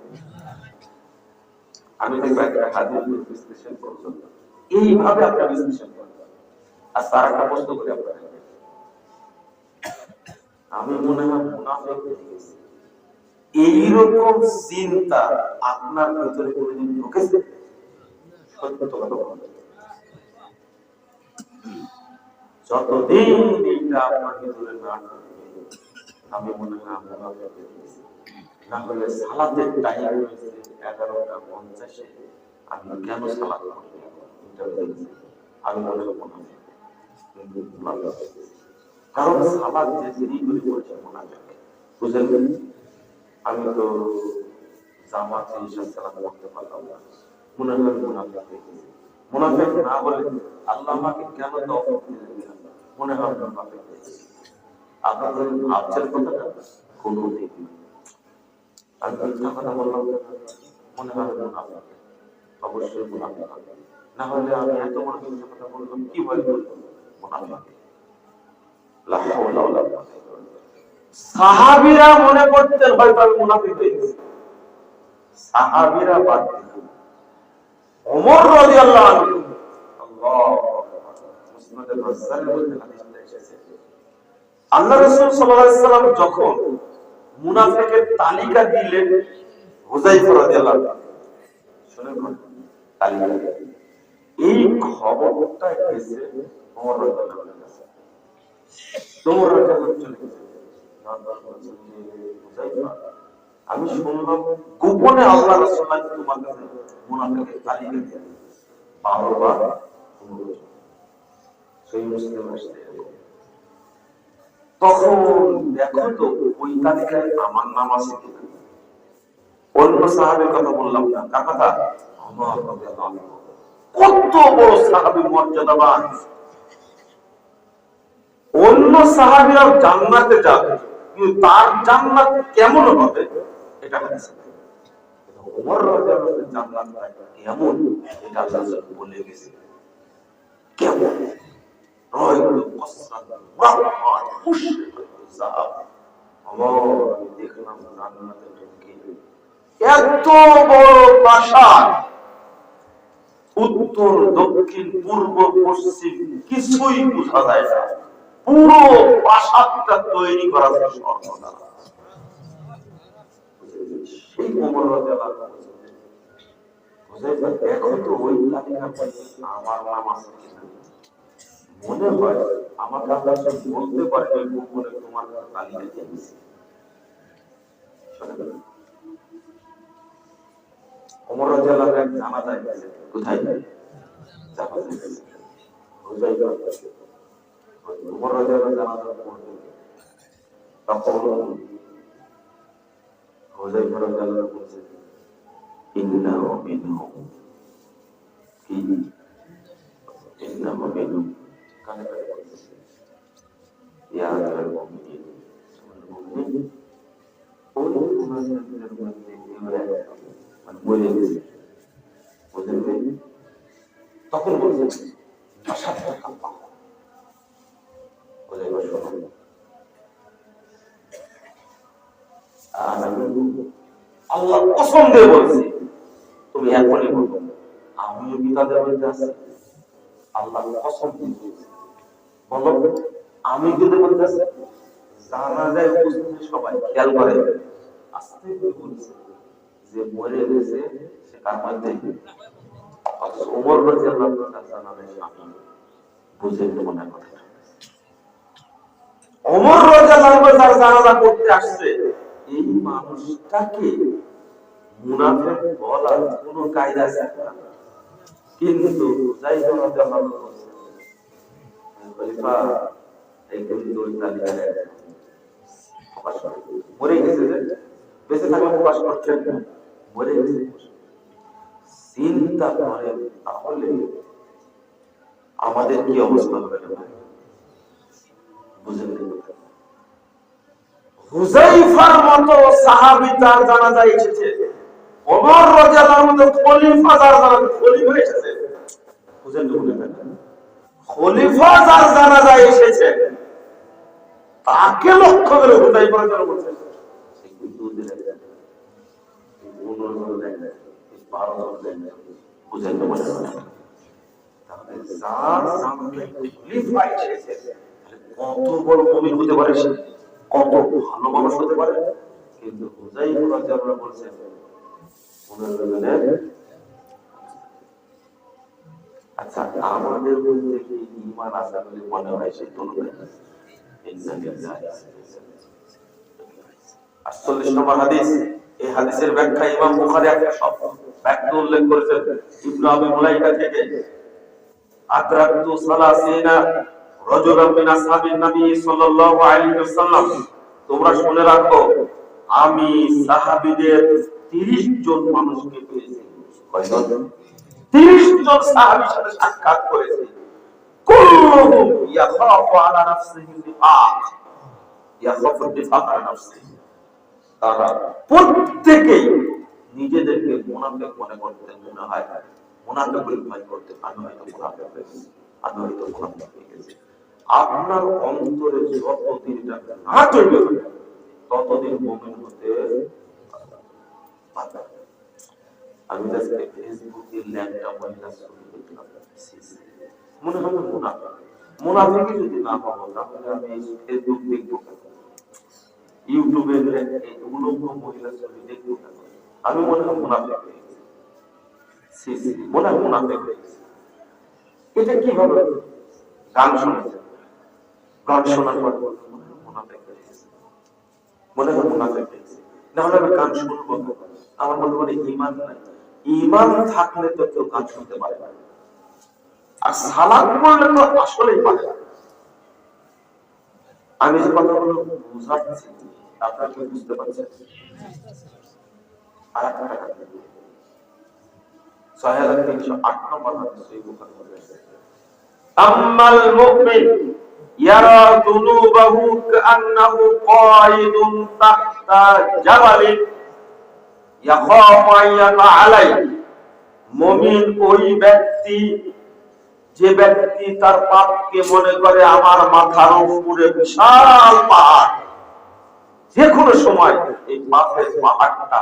আমি দেখব একটা হাদিস বিশ্লেষণ করলাম, এইভাবে আপনি বিশ্লেষণ করবেন। আর তার একটা প্রশ্ন করে আপনাকে, আমি মনে হয় মুনাফিক হয়ে গেছি, এইরকম চিন্তা আপনার ভিতরে কোনোদিন ঢুকেছে? সত্য কথা বলেন। যতদিন এটা আপনার ভিতরে না ঢুকবে, আমি মনে হয় আমরা না হলে সালাতের টাইম হয়েছে 11:50, আমি কেন সালাত করব? আমি মনে হবো না, কারণ সালাত যে দেরি করে পড়েছে মনে হয়, বুঝলেন? আমি তো জামাতে এসে সালাত করতে পারলাম না, মনে হয় মুনাফিক হয়ে গেছি। মুনাফিক না বলে আল্লাহ আমাকে কেন তওফিক দিলেন, মনে হয় মুনাফিক হয়ে গেছি। আপনাদের ভাবছেন কথাটা কোনো ঠিক না। আমি মিথ্যা কথা বললাম, মনে হয় মুনাফিক, অবশ্যই মুনাফিক হবে। না হলে আমি এত বড় মিথ্যা কথা বললাম কিভাবে বললাম মুনাফিক? লা হাওলা ওয়ালা কুওয়াতা ইল্লা বিল্লাহ। সাহাবীরা মনে করতেন হয়তো আমি মুনাফিক হয়ে গেছি। সাহাবীরা বাদ দিলেন, ওমর রাদিয়াল্লাহু আনহু, আল্লাহু আকবার, মুসনাদে বাজ্জারের মধ্যে হাদিসটা এসেছে, আল্লাহ রাসূল সাল্লাল্লাহু আলাইহি সাল্লাম যখন মুনাফিকের তালিকা দিলেন, হুযায়ফা রাদিয়াল্লাহু আনহু শুনেন তালিকা, এই খবরটা এসে ওমর রাদিয়াল্লাহু আনহু কাছে, ওমর রাদিয়াল্লাহু আনহু চলে গেছেন, হুযায়ফা, আমি শুনলাম গোপনে আল্লাহ রাসূল তোমার কাছে মুনাফিকের তালিকা দিয়েছেন 12 বার, সেই মুসলিম আসছে। তখন দেখো তো ওই তালিকায় আমার নাম আছে কিনা। অন্য সাহাবীর কথা বললাম না, কার কথা? ওমর রাদিয়াল্লাহু আনহু। কত বড় সাহাবী, মর্যাদাবান। অন্য সাহাবীরা জান্নাতে যাবে, কিন্তু তার জান্নাত কেমন হবে এটা হাদিসে নেই। ওমর রাদিয়াল্লাহু আনহু জান্নাত কেমন এটা আল্লাহ রাসূল বলে গেছে। কেমন? রায়ুল কসরাত রাহমান মুশরিকুল সাহাব। আমি দেখলাম জান্নাতে ঢুকে এত বড় প্রাসাদ, উত্তর দক্ষিণ পূর্ব পশ্চিম কিছুই বোঝা যায় না, পুরো প্রাসাদটা তৈরি করা হয়েছে স্বর্ণ দ্বারা। সেই ওমর রাদিয়াল্লাহু আনহু হুযায়ফা, দেখো তো ওই তালিকার মধ্যে আমার নাম আছে কিনা। মনে হয় আমাকে আল্লাহ বলতে পারে ওই গোপনে তোমার তালিকা দিয়েছে। ওমর রাদিয়াল্লাহু আনহু জানাজায় গেছে, কোথায়? জানাজায় গেছে। হুযায়ফা ওমর রাদিয়াল্লাহু আনহু জানাজা পড়তে, তখন হুযায়ফা রাদিয়াল্লাহু আনহু বলছে, ইন্নাহু মিনহুম, কি ইন্নাহু মিনহুম, কানে কানে বলছে, ইয়া আমিরাল মুমিনিন, মুমিনিন ওই মুনাফিকদের মধ্যে কেউ একজন মানে বলে গেছে, বুঝলেন? তখন বলছে আশাদটা কাম্পা বলে শোনো, আল্লাহ কসম দিয়ে বলছে তুমি এখনই বলবো আমিও কি তাদের মধ্যে আছি। আল্লাহ কসম দিয়ে বলছে, বলো আমি কিন্তু বলতে আছি। জানা যায় উপস্থিত সবাই খেয়াল করে, আস্তে করে বলছে যে মরে গেছে সে কার মধ্যে? ওমর রাদিয়াল্লাহু আনহু জানাবে সামনে, বুঝেন তো মনে কথা। ওমর রাদিয়াল্লাহু আনহু যার জানাজা করতে আসছে, এই মানুষটাকে মুনাফিক বলার কোনো কায়দা আছে না, কিন্তু হুযায়ফা রাদিয়াল্লাহু আনহু বলছে, খলিফা এই কিন্তু ওই তালিকায় প্রকাশ করে মরে গেছে, যে বেঁচে থাকলে প্রকাশ করছেন না, মরে গেছে। চিন্তা করে তাহলে আমাদের কি অবস্থা হবে? বুঝেন? হুযায়ফার মতো সাহাবী তার জানাজায় এসেছে, ওমর রাদিয়াল্লাহু আনহু খলিফা যার জানাজায় খলিফা এসেছে, বুঝেন তো? খলিফা যার জানাজায় এসেছে তাকে লক্ষ্য করে হুযায়ফা রাদিয়াল্লাহু আনহু বলছেন, কিন্তু দিলেন 15 দেন 12 দেন, বুঝেন তো? তাহলে যার জানাজায় খলিফা এসেছে কত বড় মুমিন হতে পারে সে, কত ভালো মানুষ হতে পারে। কিন্তু হুযায়ফা রাদিয়াল্লাহু বলছেন ওনার আচ্ছা আমাদের মধ্যে কি ঈমান আছে বলে মনে হয় সেই তুলনায়? ৪৮ নম্বর হাদিস। এই হাদিসের ব্যাখ্যা ইমাম বুখারী একটা শব্দ ব্যাখ্যা উল্লেখ করেছেন ইবনে আবি মুলাইকা থেকে, আদরাকতু সালাসিনা রাজুলান মিন আসহাবিন নবী সাল্লাল্লাহু আলাইহি ওয়াসাল্লাম, তোমরা শুনে রাখো আমি সাহাবীদের 30 জন মানুষকে পেয়েছি। কয়জন? 30 জন সাহাবীর সাথে সাক্ষাৎ করেছি। কুল্লুহুম ইয়াখাফু আলা নাফসিহি নিফাক, ইয়াখাফু নিফাক আলা নাফসিহি, তারা প্রত্যেকেই নিজেদেরকে মুনাফিক মনে করতেন, মনে হয় মুনাফিকের ভয় করতেন, আমি হয়তো মুনাফিক হয়েছি, আমি হয়তো মুনাফিক হয়ে গেছি। আপনার অন্তরে যতদিন এটা না তৈরি হবে ততদিন মুমিন হতে পারবেন। আমি আজকে ফেসবুকে ল্যাংটা মহিলা ছবি দেখলাম, মনে হবে মুনাফিক। মুনাফিক যদি না হবো তাহলে আমি ফেসবুক দেখবো, ইউটিউবে এই উলঙ্গ মহিলা ছবি দেখবো, আমি মনে হয় মুনাফিক হয়ে গেছি, মনে হয় মুনাফিক হয়ে গেছি। এটা কি হবে? গান শুনেছে, গান শোনার পর মনে হয় মুনাফিক হয়ে গেছে, মনে হয় মুনাফিক হয়ে গেছে। না হলে আমি গান শুনবো না, আমার মনে হয় ঈমান নাই। ঈমান থাকলে তো কেউ গান শুনতে পারে না, আর সালাত পড়লে তো আসলেই পারে না। আমি যে কথাগুলো বুঝাচ্ছি আপনারা কি বুঝতে পারছেন? আর একটা কথা, ৬৩০৮ নম্বর হাদিস এই বুখারীর মধ্যে আছে, আম্মাল মুমিন ইয়ারা যুনুবাহু কান্নাহু কায়িদুন তাহতা জাবালিন ইয়াখাফু আইয়াতা আলাইহি, মুমিন ওই ব্যক্তি যে ব্যক্তি তার পাপকে মনে করে আমার মাথার উপরে বিশাল পাহাড়, যে কোনো সময় এই পাপের পাহাড়টা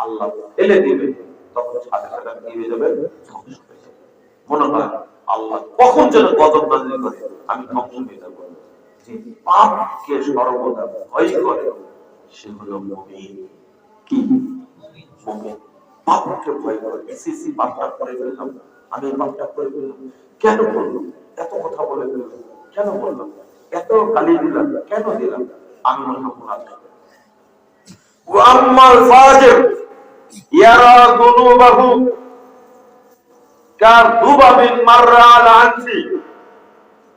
আল্লাহ ফেলে দিবে, তখন সাথে সাথে কি হয়ে যাবে? ধ্বংস হয়ে যাবে। মনে হয় আল্লাহ কখন যেন গজব নাযিল করে আমি ধ্বংস হয়ে যাব। যে পাপকে সর্বদা ভয় করে সে হলো মুমিন। কি মুমিন? পাপকে ভয় করে, এসিসি পাপটা করে ফেললাম, আমি পাপটা করে ফেললাম, কেন বললাম? এত কথা বলে ফেললাম, কেন বললাম? এত গালি দিলাম, কেন দিলাম? আমি মনে হয় মুনাফিক। ওয়া আম্মাল ফাজির ইয়ারা যুনুবাহু কাযুবাবিন মাররা আলা আনফি,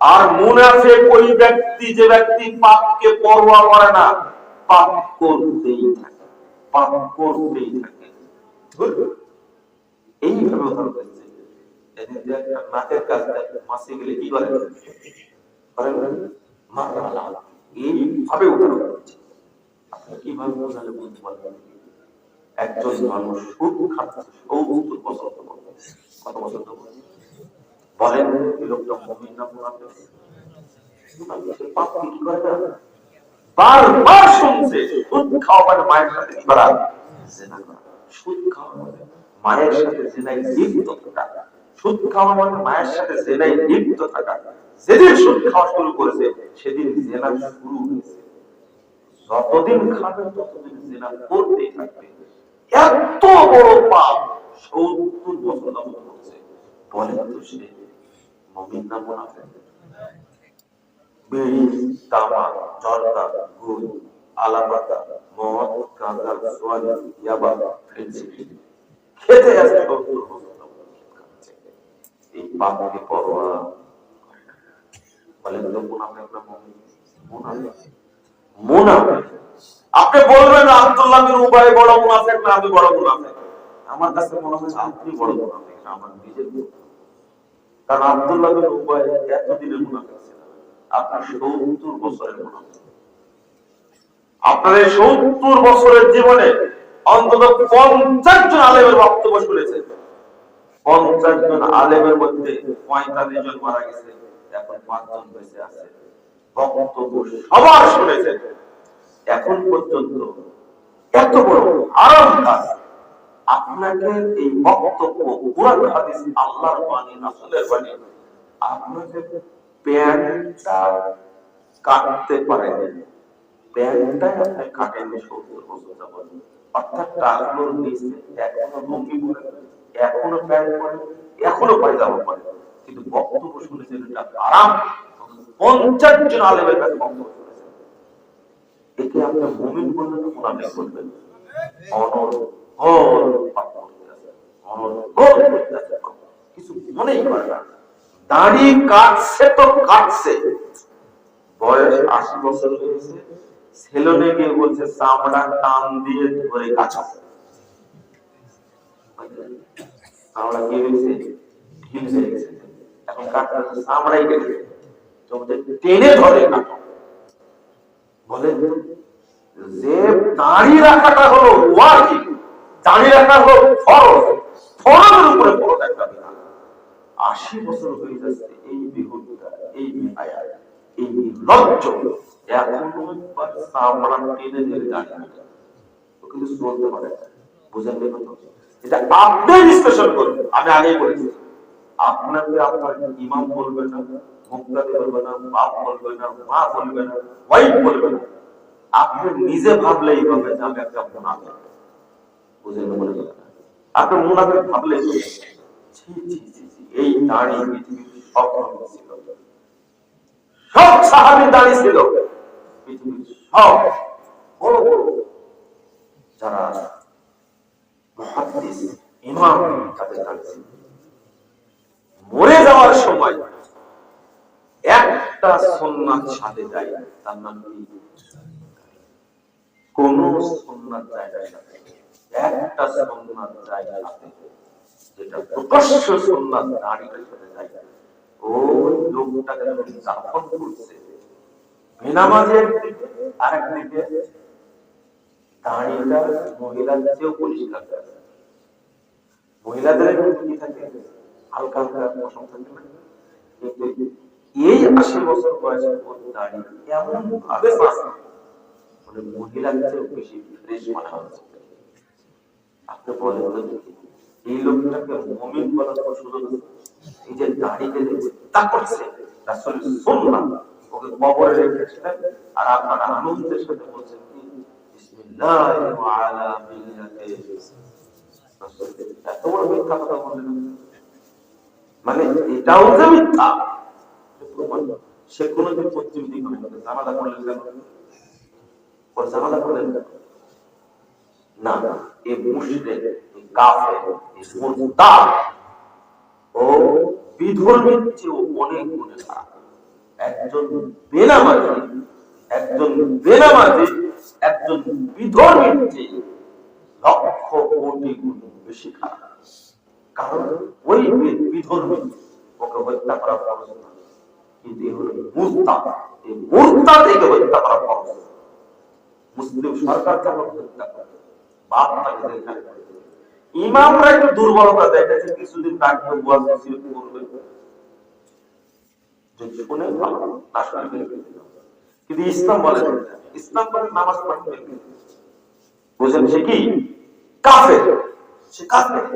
আর মুনাফিক ওই ব্যক্তি যে ব্যক্তি পাপকে পরোয়া করে না, পাপ করতেই থাকে, পাপ করতেই থাকে। এইভাবে উদাহরণ দিচ্ছে, নাকের কাছে মাছি গেলে কি করে? এইভাবে উদাহরণ দিচ্ছে। আপনি কিভাবে বোঝালে বুঝতে পারবেন? একজন মানুষ সুদ খাচ্ছে ৭০ বছর, কত বছর তো বলেন এই লোকটা মুমিন না মুনাফিক? পাপ কি করে না? বারবার শুনছে সুদ খাওয়া মানে মায়ের সাথে কি করা? জিনা করা। সুদ খাওয়া মানে মায়ের সাথে জিনায় লিপ্ত থাকা, সুদ খাওয়া মানে মায়ের সাথে জিনায় লিপ্ত থাকা। যেদিন সুদ খাওয়া শুরু করেছে সেদিন জিনা শুরু হয়েছে। যতদিন খাবে ততদিন জিনা করতেই থাকবে। এত বড় পাপ ৭০ বছর যাবত করছে, বলেন তো সে মুমিন না মুনাফিক? বিড়ি, তামাক, জর্দা, গুল, আলাপাতা, মদ, গাঁজা, সোয়ালি, ইয়াবা, ফেন্সিডিল খেতে আছে ৭০ বছর খাচ্ছে। এই পাপকে পরোয়া বলেন তো মুনাফিক না মুমিন? মুনাফিক। মুনাফিক। আপনি বলবেন আব্দুল্লাহ বিন উবাই বড় মুনাফিক না আমি বড় মুনাফিক? আমার কাছে মনে হয় আপনি বড় মুনাফিক না আমার নিজের মনে। কারণ আব্দুল্লাহ বিন উবাই এতদিনের মুনাফিক ছিল, আপনার ৭০ বছরের মুনাফিক। আপনার এই ৭০ বছরের জীবনে অন্তত ৫০ জন আলেমের বক্তব্য শুনেছেন। ৫০ জন আলেমের মধ্যে ৪৫ জন মারা গেছে, এখন ৫ জন বেঁচে আছে। বক্তব্য সবার শুনেছেন। এখন পর্যন্ত এত বড় আরাম কাজ আপনাকে এই বক্তব্য কুরআন হাদিস আল্লাহর বাণী রাসূলের বাণী আপনাকে প্যান্টটা কাটতে পারেন, প্যান্টটাই আপনি কাটেননি 70 বছর যাবত, অর্থাৎ টাকলোর নিচে এখনো লুঙ্গি পরে, এখনো প্যান্ট পরে, এখনো পায়জামা পরে, কিন্তু বক্তব্য শুনেছেন এটা আরাম। 50 জন আলেমের কাছে বক্তব্য শুনেছেন। একে আপনি মুমিন বলবেন না মুনাফিক বলবেন? অনর্গল পাপ করতেছে, অনর্গল করতেছে, কিছু মনেই করে না। দাড়ি কাটছে তো কাটছে, বয়স 80 বছর হয়েছে, সেলুনে গিয়ে বলছে চামড়া টান দিয়ে ধরে কাটা। চামড়া কি হয়েছে? ঢিল হয়ে গেছে, এখন কাটতে চামড়াই কেটে টেনে ধরে কাটো। বলেন যে দাড়ি রাখাটা হলো ওয়াজিব, দাড়ি রাখা হলো ফরজ, ফরজের উপরে ফরজ একটা বিধান। 80 বছর হয়ে যাচ্ছে এই বিহুটা, এই বিহায়া, এই লজ্জ, এখনো চামড়া টেনে ধরে দাঁড়িয়ে আছে, তো কিন্তু চলতে পারে। বুঝেন না? এটা আপনি বিশ্লেষণ করুন। আমি আগেই বলেছি, আপনাকে আপনার ইমাম বলবে না, মুক্তাদি বলবে না, বাপ বলবে না, মা বলবে না, ওয়াইফ বলবে না, আপনি নিজে ভাবলেই হবে যে আমি একটা মুনাফিক। বুঝেন না? বলে আপনি মুনাফিক ভাবলেই এই দাড়ি পৃথিবীর সব ছিল, সব সাহাবীর দাড়ি ছিল, পৃথিবীর সব বড় বড় যারা মুহাদ্দিস ইমাম তাদের দাড়ি ছিল। মরে যাওয়ার সময় একটা সুন্নাত সাথে যায়, তার নাম কি? কোন সুন্নাত যায় না, একটা সুন্নাত যায় সাথে, যেটা প্রকাশ্য সুন্নাত দাড়িটার সাথে যায়। ওই লোকটাকে যখন দাফন করছে, বেনামাজের দিকে আরেক দিকে দাড়িটা মহিলাদের চেয়েও পরিষ্কার থাকে। মহিলাদের কি থাকে? হালকা হালকা পশম থাকে না? কিন্তু এই 80 বছর বয়সের দাড়ি এমন ভাবে মানে মহিলাদের চেয়েও বেশি ফ্রেশ মনে হচ্ছে। আপনি বলেন এই লোকটাকে মুমিন বলার সুযোগ, এই যে দাড়িকে তা করছে রাসূলের সুন্নাহ, ওকে কবরে রেখেছিলেন, আর আপনারা আনন্দের সাথে বলছেন কি বিসমিল্লাহ ওয়া আলা মিল্লাতি রাসূল। এত বড় মিথ্যা কথা বললেন, মানে এটাও যে মিথ্যা। সে কোনদিন পশ্চিম দিক জামালা করলেন কেন? ওর জামালা করলেন না, এই মুশরিক, এই কাফের, এই মুরতাদ ও বিধর্মীর চেয়ে অনেক গুণে খারাপ। একজন বেনামাজি, একজন বিধর্মীর চেয়ে লক্ষ কোটি গুণ বেশি খারাপ। কারণ ওই বিধর্মী ওকে হত্যা করা ফরজ না, কিন্তু এই হলো মুরতাদ, এই মুরতাদকে হত্যা করা ফরজ। মুসলিম সরকার যখন হত্যা করে, বাপ তাকে জেলখানে করে। ইমামরা একটু দুর্বলতা দেখাচ্ছে, কিছুদিন তাকে ওয়াজ নসিহত করবে, যদি শুনে ভালো, না শুনে ফেলে দিতে হবে। কিন্তু ইসলাম বলে না, ইসলাম বলে নামাজ পড়তে হবে। বুঝেন? সে কি কাফের, সে কাফের।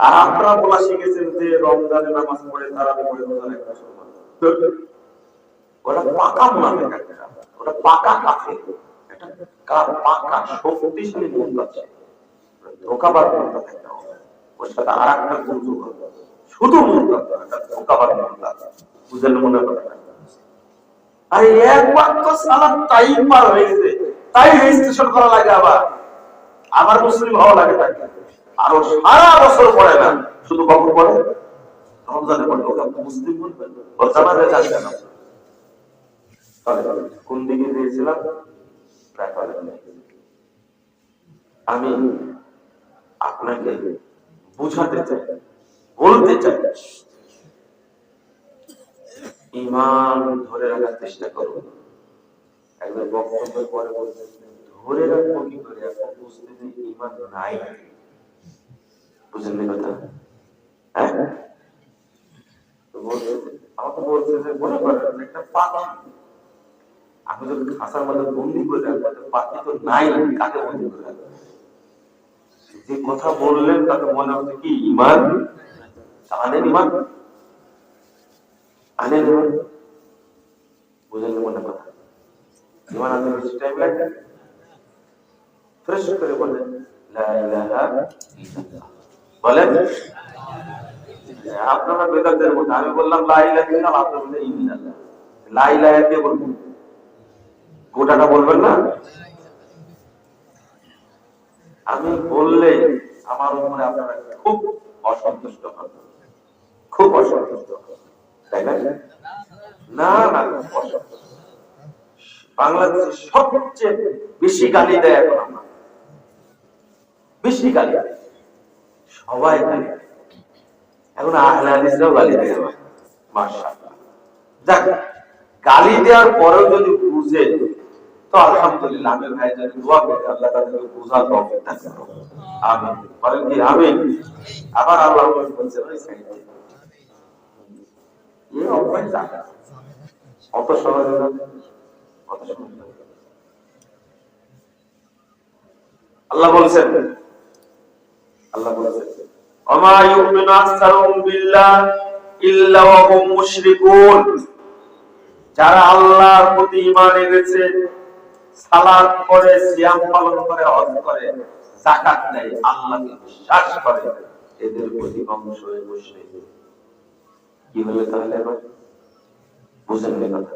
আর আপনারা বলা শিখেছেন যে রমজানে নামাজ পড়ে, তারাবি পড়ে রোজা রাখা সমান। ওটা পাকা মুনাফিক, ওটা পাকা কাফের, এটা পাকা শক্তিশালী মুরতাদ, ধোঁকাবাজ মুরতাদ একটা। ওর সাথে আরেকটা গুণ যোগ হবে, শুধু মুরতাদ না, এটা ধোঁকাবাজ মুরতাদ। বুঝলেন মনে কথা? আরে একবার তো সালাত টাইম পার হয়ে গেছে, তাই রেজিস্ট্রেশন করা লাগে, আবার মুসলিম হওয়া লাগে তাকে। আর ও সারা বছর পড়ে না, শুধু কখন পড়ে? রমজানে পড়ে। ওকে আপনি মুসলিম বলবেন? ওর জানাজায় যাচ্ছে না। কোন দিকে দিয়েছিলাম? আমি আপনাকে বুঝাতে চাই, বলতে চাই, ঈমান ধরে রাখার চেষ্টা করুন। একবার বক্তব্যের পরে বলছেন ধরে রাখবো কি করে, এখন বুঝতে যে ঈমান নাই। বুঝলেন কথা? হ্যাঁ, আমাকে বলছে যে মনে করেন একটা পাখি, আপনি যদি খাঁচার মধ্যে বন্দি করে রাখবেন, পাখি তো নাই, কাকে বন্দি করে রাখবেন? যে কথা বললেন তাতে মনে হচ্ছে কি ঈমান আনেন, ঈমান আনেন। বুঝলেন মনে কথা? ইমান আনতে বেশি টাইম লাগে? ফ্রেশ করে বলেন লা ইলাহা ইল্লাল্লাহ, বলেন। আপনারা বেদাতের মধ্যে, আমি বললাম লা ইলাহা ইল্লাল্লাহ, আপনি বললেন ইল্লাল্লাহ। লা ইলাহা কে বলবেন? গোটাটা বলবেন না? আমি বললে আমার উপরে আপনারা খুব অসন্তুষ্ট হন, খুব অসন্তুষ্ট হন, তাই না? না না, বাংলাদেশে সবচেয়ে বেশি গালি দেয় এখন আমরা, বেশি গালি দেয়, সবাই গালি দেয়। এখন আহলে হাদিসরাও গালি দেয়, মাশাআল্লাহ। যাক, গালি দেওয়ার পরেও যদি বুঝে তো আলহামদুলিল্লাহ। আমি ভাই যদি দোয়া করি আল্লাহ তাদেরকে বুঝার তৌফিক দান করুন, আমিন বলেন কি আমিন। আবার আল্লাহ বলছেন ওই সাইডে এই অভ্যাস জায়গা অত সহজে না, অত সহজে না। আল্লাহ বলেছেন, আল্লাহ বলেছেন ওমা ইউমিনু আকসারুহুম বিল্লাহ ইল্লা ওয়া হুম মুশরিকুন। যারা আল্লাহর প্রতি ঈমান এনেছে, সালাত করে, সিয়াম পালন করে, হজ করে, যাকাত দেয়, আল্লাহকে বিশ্বাস করে, এদের অধিকাংশই মুশরিক। কি হলো তাহলে? এবার বুঝেন না কথা।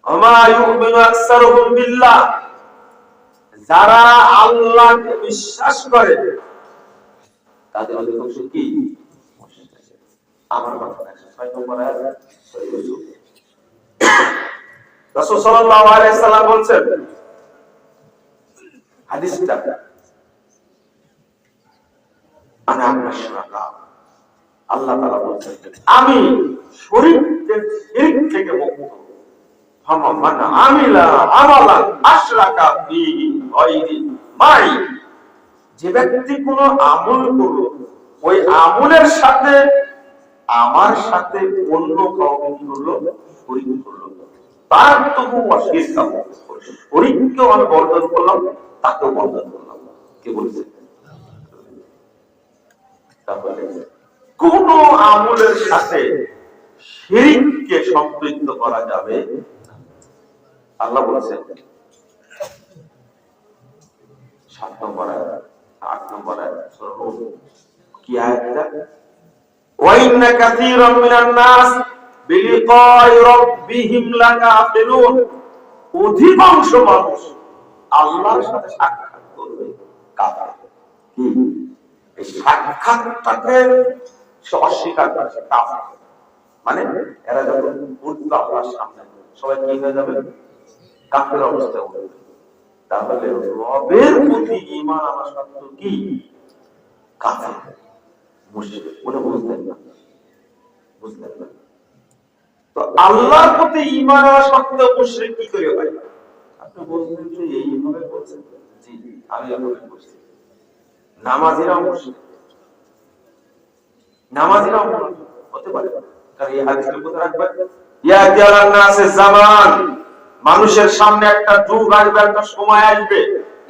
ওমা ইউমিনু আকসারুহুম বিল্লাহ, যারা আল্লাহকে বিশ্বাস করে তাদের অধিকাংশ কি? আমার কথা 106 নম্বর আয়াত সূরা ইউসুফ। রাসূল সাল্লাল্লাহু আলাইহি সাল্লাম বলেন, হাদিসটা আনা আশরাকা, আল্লাহ তাআলা বলেন আমি শিরক থেকে মুক্ত। ফামান আমিলা আমালান আশরাকা বিহি গায়রি মাই, যে ব্যক্তি কোন আমল করলো, ওই আমলের সাথে আমার সাথে অন্য কাউকে কি করলো? শরীক করলো, তার তবু অশিরকা, শরীককেও আমি বর্জন করলাম, তাকেও বর্জন করলাম। কে বলছে? তাহলে কোন আমলের সাথে শিরককে সম্পৃক্ত করা যাবে আল্লাহ বলেছেন। 7 নম্বর আয়াত, 8 নম্বর আয়াত সূরা হুদ। কি আয়াতটা? ওয়া ইন্না কাসীরাম মিনান নাস বিলিকাই রাব্বিহিম লাকাফিরুন। অধিকাংশ মানুষ আল্লাহর সাথে সাক্ষাৎ করবে কাফের। কি এই সাক্ষাৎটাকে সে অস্বীকার করে, কাফের। মানে এরা যখন উঠবে আল্লাহর সামনে, সবাই কি হয়ে যাবে? কাফের অবস্থায় উঠবে। তাহলে রবের প্রতি ঈমান আনা সত্ত্বেও কি কাফের, মুশরিক। ওটা বুঝলেন না, বুঝলেন না? তো আল্লাহর প্রতি ঈমান আনা সত্ত্বেও মুশরিক কি করে হয়? আপনি বলছেন যে এইভাবে বলছেন, জি আমি এভাবে বলছি। নামাজিরাও মুশরিক, নামাজিরাও হতে পারে, কারণ এই হাদিসের কথা রাখবেন, ইয়াতি আলান নাসে জামান, মানুষের সামনে একটা যুগ আসবে, একটা সময় আসবে,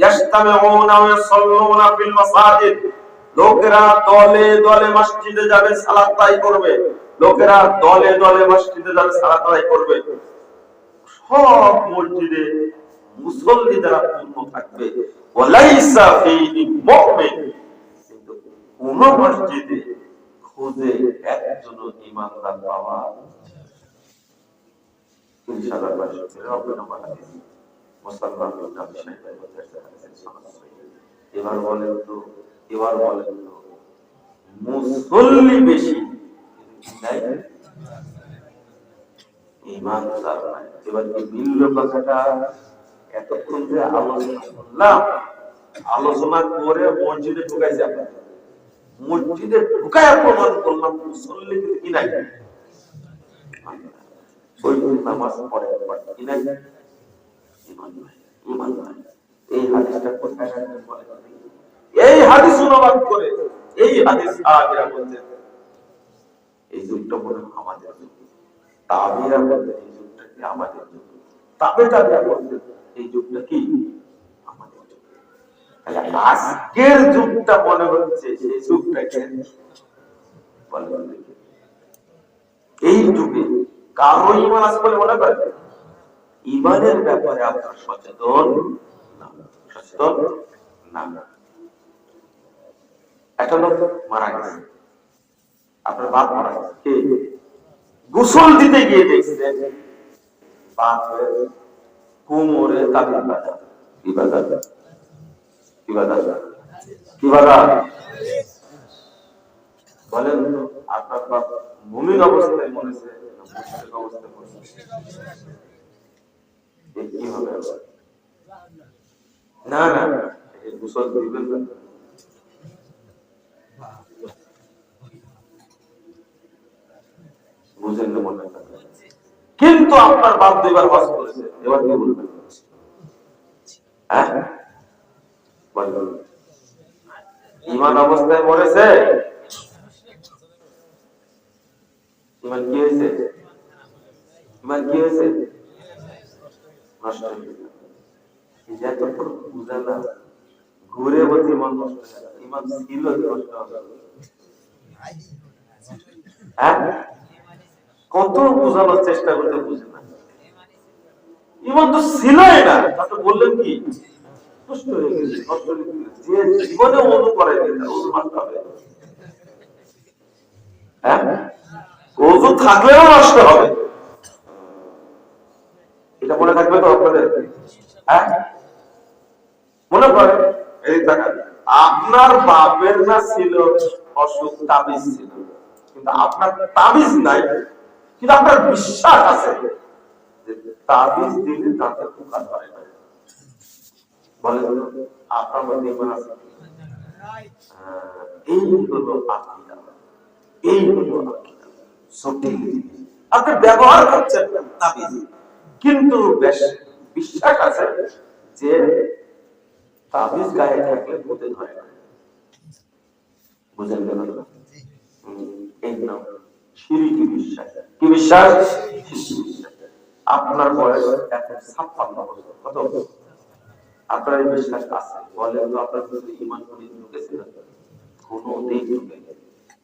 ইয়াসতামিউনা ওয়া ইয়াসাল্লুনা ফিল মাসাজিদ, লোকেরা দলে দলে মসজিদে যাবে, সালাত আদায় করবে। লোকেরা দলে দলে মসজিদে যাবে, সালাত আদায় করবে। সব মসজিদে মুসল্লি যারা পূর্ণ থাকবে, ওয়ালাইসা ফীহি মুমিন, কিন্তু কোন মসজিদে খুঁজে একজনও ঈমানদার পাওয়া ইনশাআল্লাহ বাসবে রব্বুল হাদিস মুস্তাফা বিন আবি শাইবাহ হাদিসের সনদ সহিহ। এবার বলেন তো, এবার বলেন তো, মুসল্লি বেশি নাই, ঈমানদার নাই। এবার কি মিলল কথাটা? এতক্ষণ যে আলোচনা করলাম, আলোচনা করে মসজিদে ঢুকাইছে, আপনার মসজিদে ঢুকায় প্রমাণ করলাম মুসল্লি কি নাই, ওই নামাজ পড়ে কি নাই, ঈমান নাই, ঈমান নাই। এই হাদিসটা কোথায় আসছে বলেন? এই হাদিস অনুবাদ করে এই হাদিস আগেরা বলতেন এই যুগটা মনে আমাদের যুগ, তাবিরা বলতেন এই যুগটা কি আমাদের যুগ, তাবিরা বলতেন এই যুগটা কি আমাদের যুগ। তাহলে আজকের যুগটা মনে হচ্ছে সেই যুগটা কেন বলেন? এই যুগে কারো ঈমান আছে বলে মনে করেন? ইমানের ব্যাপারে আপনার সচেতন না। একটা লোক মারা গেছে, আপনার বাপ মারা গেছে, কে গোসল দিতে গিয়ে দেখছে বাপের কোমরে তাবিজ বাঁধা। কি বাঁধা? বলেন আপনার বাপ মুমিন অবস্থায় মরেছে না মুশরিক অবস্থায় মরেছে? কি হবে? না গোসল দিবেন না। বুঝেন না মনে হয়। কিন্তু আপনার বাপ দুইবার হজ করেছে, এবার কি বলবেন? হ্যাঁ, ইমান অবস্থায় মরেছে, ইমান কি হয়েছে? নষ্ট হয়ে গেছে। ঘুরে বলছে ইমান নষ্ট হয়ে গেছে, ইমান ছিল নষ্ট হবে। হ্যাঁ, কত বোঝানোর চেষ্টা করতে বুঝে না, ইমান তো ছিলই না, তাতে বললেন কি নষ্ট হয়ে গেছে। যে জীবনে ওযু করে না, ওযু মারতে হবে। হ্যাঁ, ওযু থাকলেও নষ্ট হবে, এটা মনে থাকবে তো আপনাদের? হ্যাঁ, মনে করেন এই টাকা আপনার বাপের না ছিল অসুখ, তাবিজ ছিল, কিন্তু আপনার তাবিজ নাই, কিন্তু আপনার বিশ্বাস আছে যে তাবিজ দিলে তাতে উপকার হয় না। বলেন আপনার মধ্যে ইমান আছে? এই হলো আকীদা, এই হলো আকীদা। সঠিক আপনি ব্যবহার করছেন তাবিজ, কিন্তু বিশ্বাস আছে যে তাবিজ গায়ে থাকলে হতে হয় না। বুঝেন কেন? এই নাম শিরকি বিশ্বাস। কি বিশ্বাস? আপনার বয়স এখন 56 বছর, কত? আপনার এই বিশ্বাস আছে, বলেন তো আপনার যদি ঈমান করে ঢুকেছে না, কোনদিন ঢুকে না।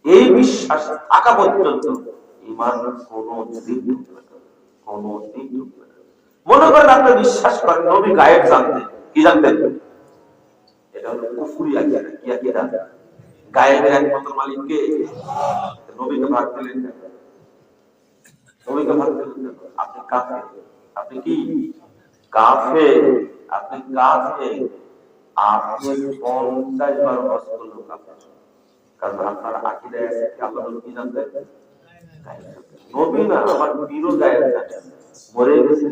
এই বিশ্বাস থাকা পর্যন্ত ঈমান কোনদিন ঢুকবে না, কোনদিন ঢুকবে না। মনে করেন আপনি বিশ্বাস করেন নবী গায়েব জানতেন, কি জানতেন? এটা হলো কুফরি আকীদা। কি আকীদা? গায়েবের একমাত্র মালিক কে? নবীকে ভাগ দিলেন না, নবীকে ভাগ দিলেন না। আপনি কাফের, আপনি কি কাফের, আপনি কাফের। আপনি 50 বার হজ করলেও কাফের, কারণ আপনার আকীদায় আছে কি আল্লাহ কি জানতেন? গায়েব জানতেন। নবী না, আমার পীরও গায়েব জানেন, মরে গেছে।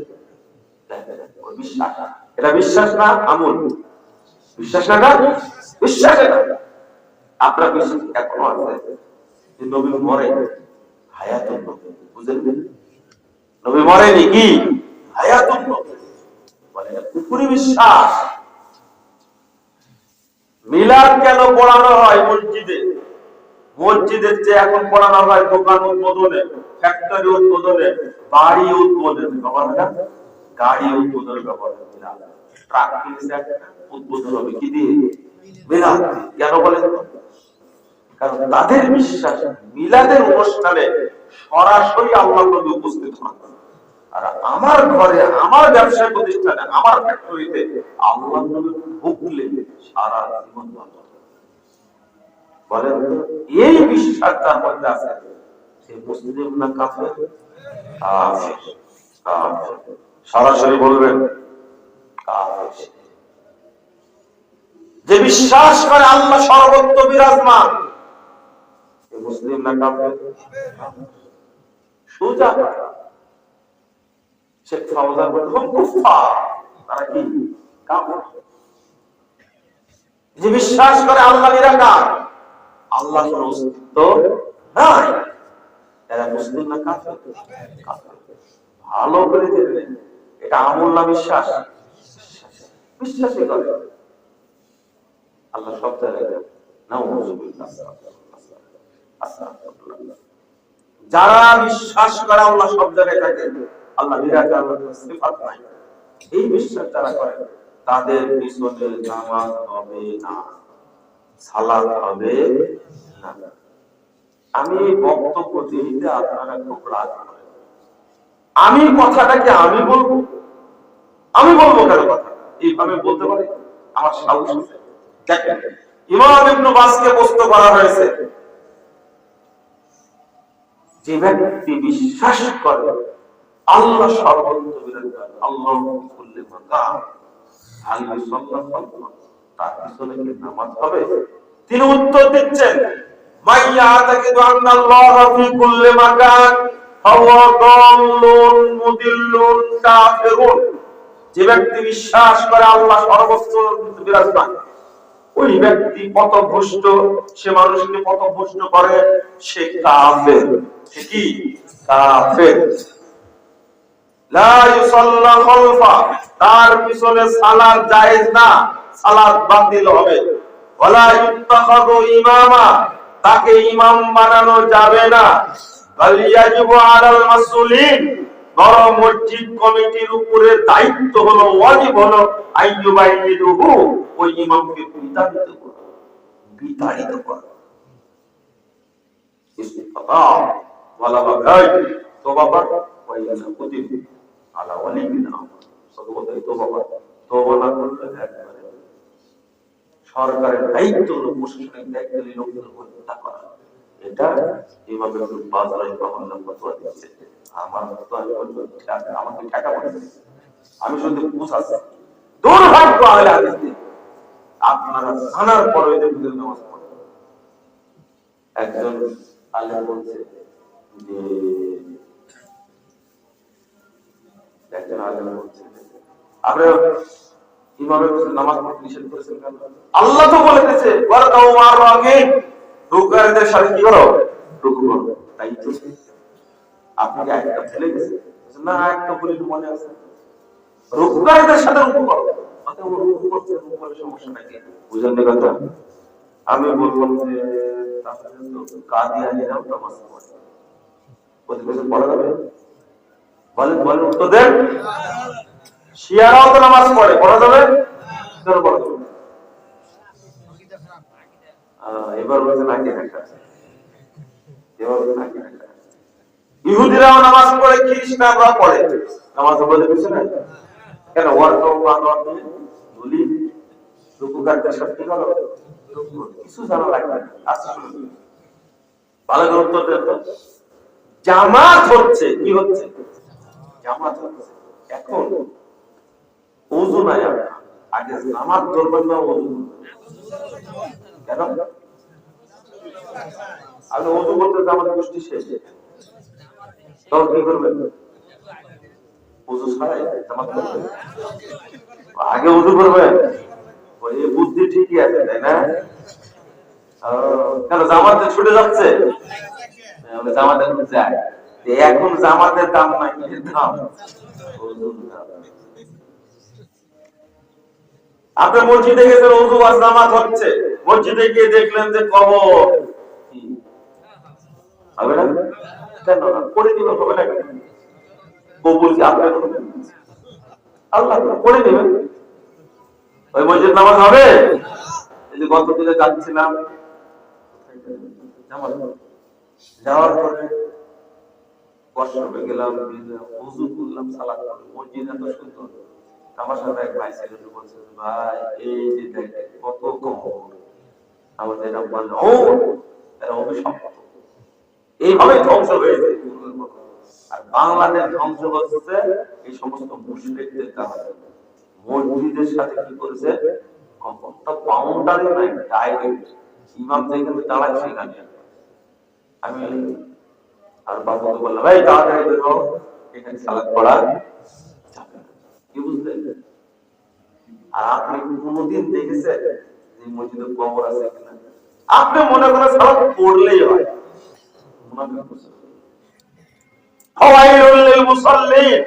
বিশ্বাস, এটা বিশ্বাস না আমল? বিশ্বাস না, বিশ্বাস। আপনার বিশ্বাস এখনো আছে যে নবী মরে, হায়াতুন নবী, বুঝলেন? নবী মরেনি, কি হায়াতুন নবী, মানে কুফরি বিশ্বাস। মিলাদ কেন পড়ানো হয় মসজিদে? মসজিদের যে এখন পড়ানো হয় দোকান উদ্বোধনে, ফ্যাক্টরি উদ্বোধনে, বাড়ি উদ্বোধনে, গাড়ি উদ্বোধনের ব্যাপারে মিলাদ, ট্রাক কিনছে উদ্বোধন হবে কি দিয়ে? মিলাদ। কেন বলেন? কারণ তাদের বিশ্বাস মিলাদের অনুষ্ঠানে সরাসরি আল্লাহ নবী উপস্থিত হন, আর আমার ঘরে, আমার ব্যবসায় প্রতিষ্ঠানে, আমার ফ্যাক্টরিতে আল্লাহ নবী ঢুকলে সারা জীবন ভালো। বলেন এই বিশ্বাস তার মধ্যে আছে, সে মুসলিম না কাফের? কাফের, কাফের। সরাসরি বলবেন কাফের। যে বিশ্বাস করে আল্লাহ সর্বত্র বিরাজমান, মুসলিম না কাফের? সোজা শেখ ফাউজান বলেন কুফার, তারা কি কাফের। যে বিশ্বাস করে আল্লাহ নিরাকার, আল্লাহ কোন অস্তিত্ব নাই, এরা মুসলিম না কাফের? কাফের। ভালো করে দেখবেন, এটা আমল না বিশ্বাস? বিশ্বাসই করে। আল্লাহ সব জায়গায় নাউযুবিল্লাহ। যারা বিশ্বাস করে আল্লাহ সব জায়গায় থাকে, আল্লাহ নিরাকার, সিফাত নাই, এই বিশ্বাস যারা করে তাদের পিছনে নামাজ হবে না, সালাত হবে না। আমি বক্তব্য দিতে আপনারা খুব রাগ করেন, আমি কথাটাকে আমি বলবো, আমি বলবো কেন কথা এইভাবে বলতে পারি? আমার সাহস আছে। দেখেন, ইমাম ইবনে বাসকে প্রশ্ন করা হয়েছে, যে ব্যক্তি বিশ্বাস করে আল্লাহ সর্বত্র বিরাজমান, আল্লাহ কুল্লি মাকান, আল্লাহ সাল্লাল্লাহু তার পিছনে কি নামাজ হবে? তিনি উত্তর দিচ্ছেন, মাইয়া তাকিদু আন্নাল্লাহা ফি কুল্লি মাকান ফাহুয়া দাল্লুন মুদিল্লুন কাফিরুন। যে ব্যক্তি বিশ্বাস করে আল্লাহ সর্বত্র বিরাজমান, ওই ব্যক্তি পথভ্রষ্ট, সে মানুষকে পথভ্রষ্ট করে, সে কাফের। সে কি? কাফের। লা ইউসাল্লা খালফা, তার পিছনে সালাত জায়েজ না, সালাত বাতিল হবে। ওয়ালা ইত্তাখাযু ইমামা, তাকে ইমাম বানানো যাবে না। বাল ইয়াজিবু আলাল মাসউলিন, বরং মসজিদ কমিটির উপরে দায়িত্ব হলো, ওয়াজিব হলো, আইয়ুবাইয়িদুহু, ওই ইমামকে বিতাড়িত করা, বিতাড়িত করা। ইস্তিফা ওয়ালা বাগাই, তওবা কর, ওয়াইলা কুতিব আলা ওয়ালিনা, সর্বদাই তওবা কর। তওবা না করলে একবারে সরকারের দায়িত্ব হলো, প্রশাসনিক দায়িত্ব হলো লোকদের হত্যা করা। এটা ইমাম ইবনে বাজ রাহিমাহুল্লাহ ফতোয়া দিয়েছে। আমার তো আমাকে টাকা পড়েছে, আমি শুধু বুঝাচ্ছি। দুর্ভাগ্য আহলে হাদিসদের, আপনারা জানার পরে এদের বিরুদ্ধে নামাজ পড়েন। একজন আলেম বলছে যে, একজন আলেম বলছে আপনারা ইমামের কাছে নামাজ পড়তে নিষেধ করেছেন কেন? আল্লাহ তো বলে দিয়েছে ওয়ারকাউ মা'আর রাকিব, রুকুকারীদের সাথে কি করো? রুকু করো। তাই তো আপনাকে একটা ফেলে গেছে না, একটা বলে মনে আছে, রুকুকারীদের সাথে রুকু করো। তাতে ও রুকু করতে রুকু করলে সমস্যা নাকি? বুঝলেন না কথা? আমি বললাম যে তাহলে তো কাদিয়ানীরাও নামাজ পড়ে, ওদের কাছে পড়া যাবে? বলেন বলেন, উত্তর দেন। শিয়ারাও তো নামাজ পড়ে, পড়া যাবে? কেন পড়া যাবে? এবার বলছে নাকি দেখা, এবার নাকি দেখা। ইহুদিরাও নামাজ পড়ে, খ্রিস্টানরাও পড়ে, নামাজ বলে কিছু নাই কেন? ওয়ারকাউ মা'আর রাকিব, বলি রুকুকারীদের সাথে কি করো? কিছু জানা লাগবে না। আচ্ছা শুনুন, ভালো করে উত্তর দেন তো। জামাত হচ্ছে কি হচ্ছে? জামাত হচ্ছে। এখন ওযু নাই, আগে জামাত ধরবেন না ওযু? কেন? আপনি ওযু করতে জামাত গোষ্ঠী শেষ, তখন কি করবেন? ওযু ছাড়াই জামাত করবেন? আগে ওযু করবেন? ওই বুদ্ধি ঠিকই আছে, তাই না? কেন জামাতে ছুটে যাচ্ছে? জামাতে যায়, এখন জামাতের দাম নাই, কি দাম? আপনি মসজিদে গেছেন, ওযু আর জামাত হচ্ছে, মসজিদে গিয়ে দেখলেন যে কবর, হবে না? কেন করে দিলে হবে না? কবুল কি আপনার? আল্লাহ করে দিবেন, ওই মসজিদ নামাজ হবে। এই যে গত দিনে যাচ্ছিলাম, যাওয়ার পরে ওয়াশরুমে গেলাম, ওযু করলাম, সালাত করলাম, মসজিদ এত সুন্দর। আমার সাথে এক ভাই ছিল, বলছে ভাই এই যে দেখেন কত কবর, আমাদের এটা বলল ও এরা অভিশপ্ত, এইভাবে ধ্বংস হয়েছে। আর বাংলাদেশ ধ্বংস হচ্ছে এই সমস্ত মুশরিকদের কারণে। মসজিদের সাথে কি করেছে? বাউন্ডারি নাই, ডাইরেক্ট ইমাম যেখানে দাঁড়ায় সেখানে। আমি আর বাবুকে বললাম, ভাই তাড়াতাড়ি বের হও, এখানে সালাত পড়া যাবে না। কি বুঝলেন? আর আপনি কোনদিন দেখেছেন যে মসজিদে কবর আছে কিনা? আপনি মনে করেন সালাত পড়লেই হয়। ফাওয়াইলুল লিল মুসাল্লিন,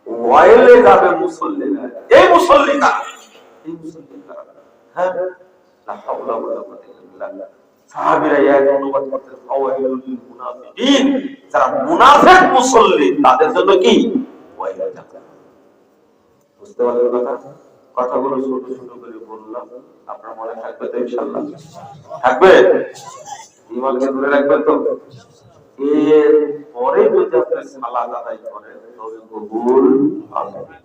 ওয়াইলে যাবে মুসাল্লিরা। এই মুসাল্লিরা, এই মুসাল্লিরা, হ্যাঁ, লা হাওলা ওয়ালা কুওয়াতা ইল্লা বিল্লাহ। সাহাবীরা এই অনুবাদ করতেন ফাওয়াইলুল লিল মুনাফিকিন, যারা মুনাফিক মুসাল্লি তাদের জন্য কি? ওয়াইল যাবে। বুঝতে পারলেন কথা? কথাগুলো ছোট ছোট করে বললাম, আপনার মনে থাকবে তো ইনশাআল্লাহ? থাকবে? ইমানকে ধরে রাখবেন তো? এর পরে যদি আপনি সালাত আদায় করেন তবে কবুল হবে।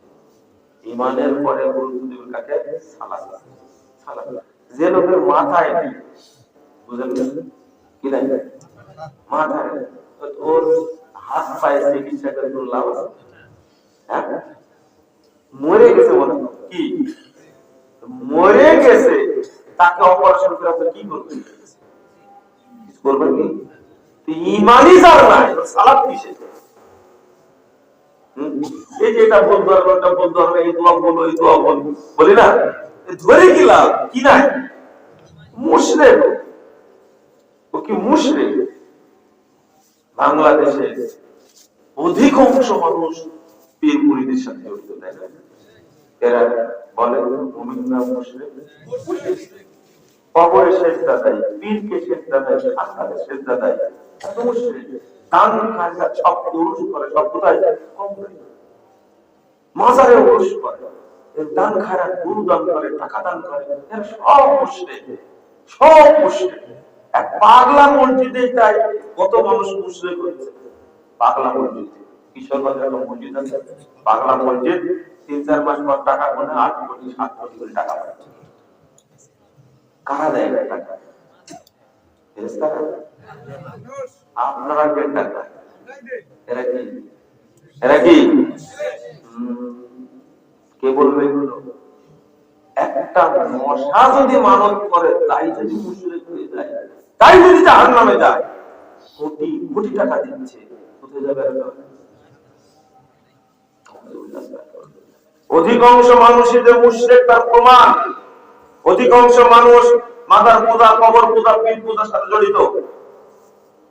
ইমানের পরে গুরুত্ব দিবেন কাকে? সালাত। সালাত যে লোকের মাথায় নেই, বুঝলেন কি নাই, মাথায় ওর হাত পায়ে চিকিৎসা করে কোনো লাভ আছে? হ্যাঁ, মরে গেছে মনে কি, মরে গেছে, তাকে অপারেশন করে আপনি কি করবেন? করবেন কি? ইমানই যার নাই, সালাত কিসে? এই যে এটা বলতে হবে, ওটা বলতে হবে, এই দোয়া বলো, এই দোয়া বলো, বলি না, ধরে কি লাভ? কি নাই? মুশরিক। ও কি মুশরিক? বাংলাদেশে অধিকাংশ মানুষ পীর মুরিদের সাথে জড়িত, তাই না? এরা বলে মুমিন না মুশরিক? কবরে সেজদা দেয়, পীরকে সেজদা দেয়, আল্লাহকে সেজদা দেয়, এত মুশরিক। দান খায়রা সব পুরুষ করে, সব কোথায়? কবরে। মাজারে ওরস করে, দান খায়রা গরু দান করে, টাকা দান করে, এরা সব মুশরিক, সব মুশরিক। এক পাগলা মসজিদে যায় কত মানুষ মুশরিক হয়েছে। পাগলা মসজিদ, কিশোরগঞ্জের একটা মসজিদ আছে, পাগলা মসজিদ, ৩-৪ মাস পর টাকা গুনে ৮ কোটি ৭ কোটি করে টাকা পায়। কারা দেয় টাকা? ফেরেশতারা? আপনারা কে টাকা? এরা কি? এরা কি? কে বলবে এগুলো? একটা মশা যদি মানত করে, তাই যদি মুশরিক হয়ে যায়, তাই যদি জাহান্নামে যায়, কোটি কোটি টাকা দিচ্ছে, কোথায় যাবে? অধিকাংশ মানুষই যে মুশরিক তার প্রমাণ, অধিকাংশ মানুষ মাজার পূজা, কবর পূজা, পীর পূজার সাথে জড়িত।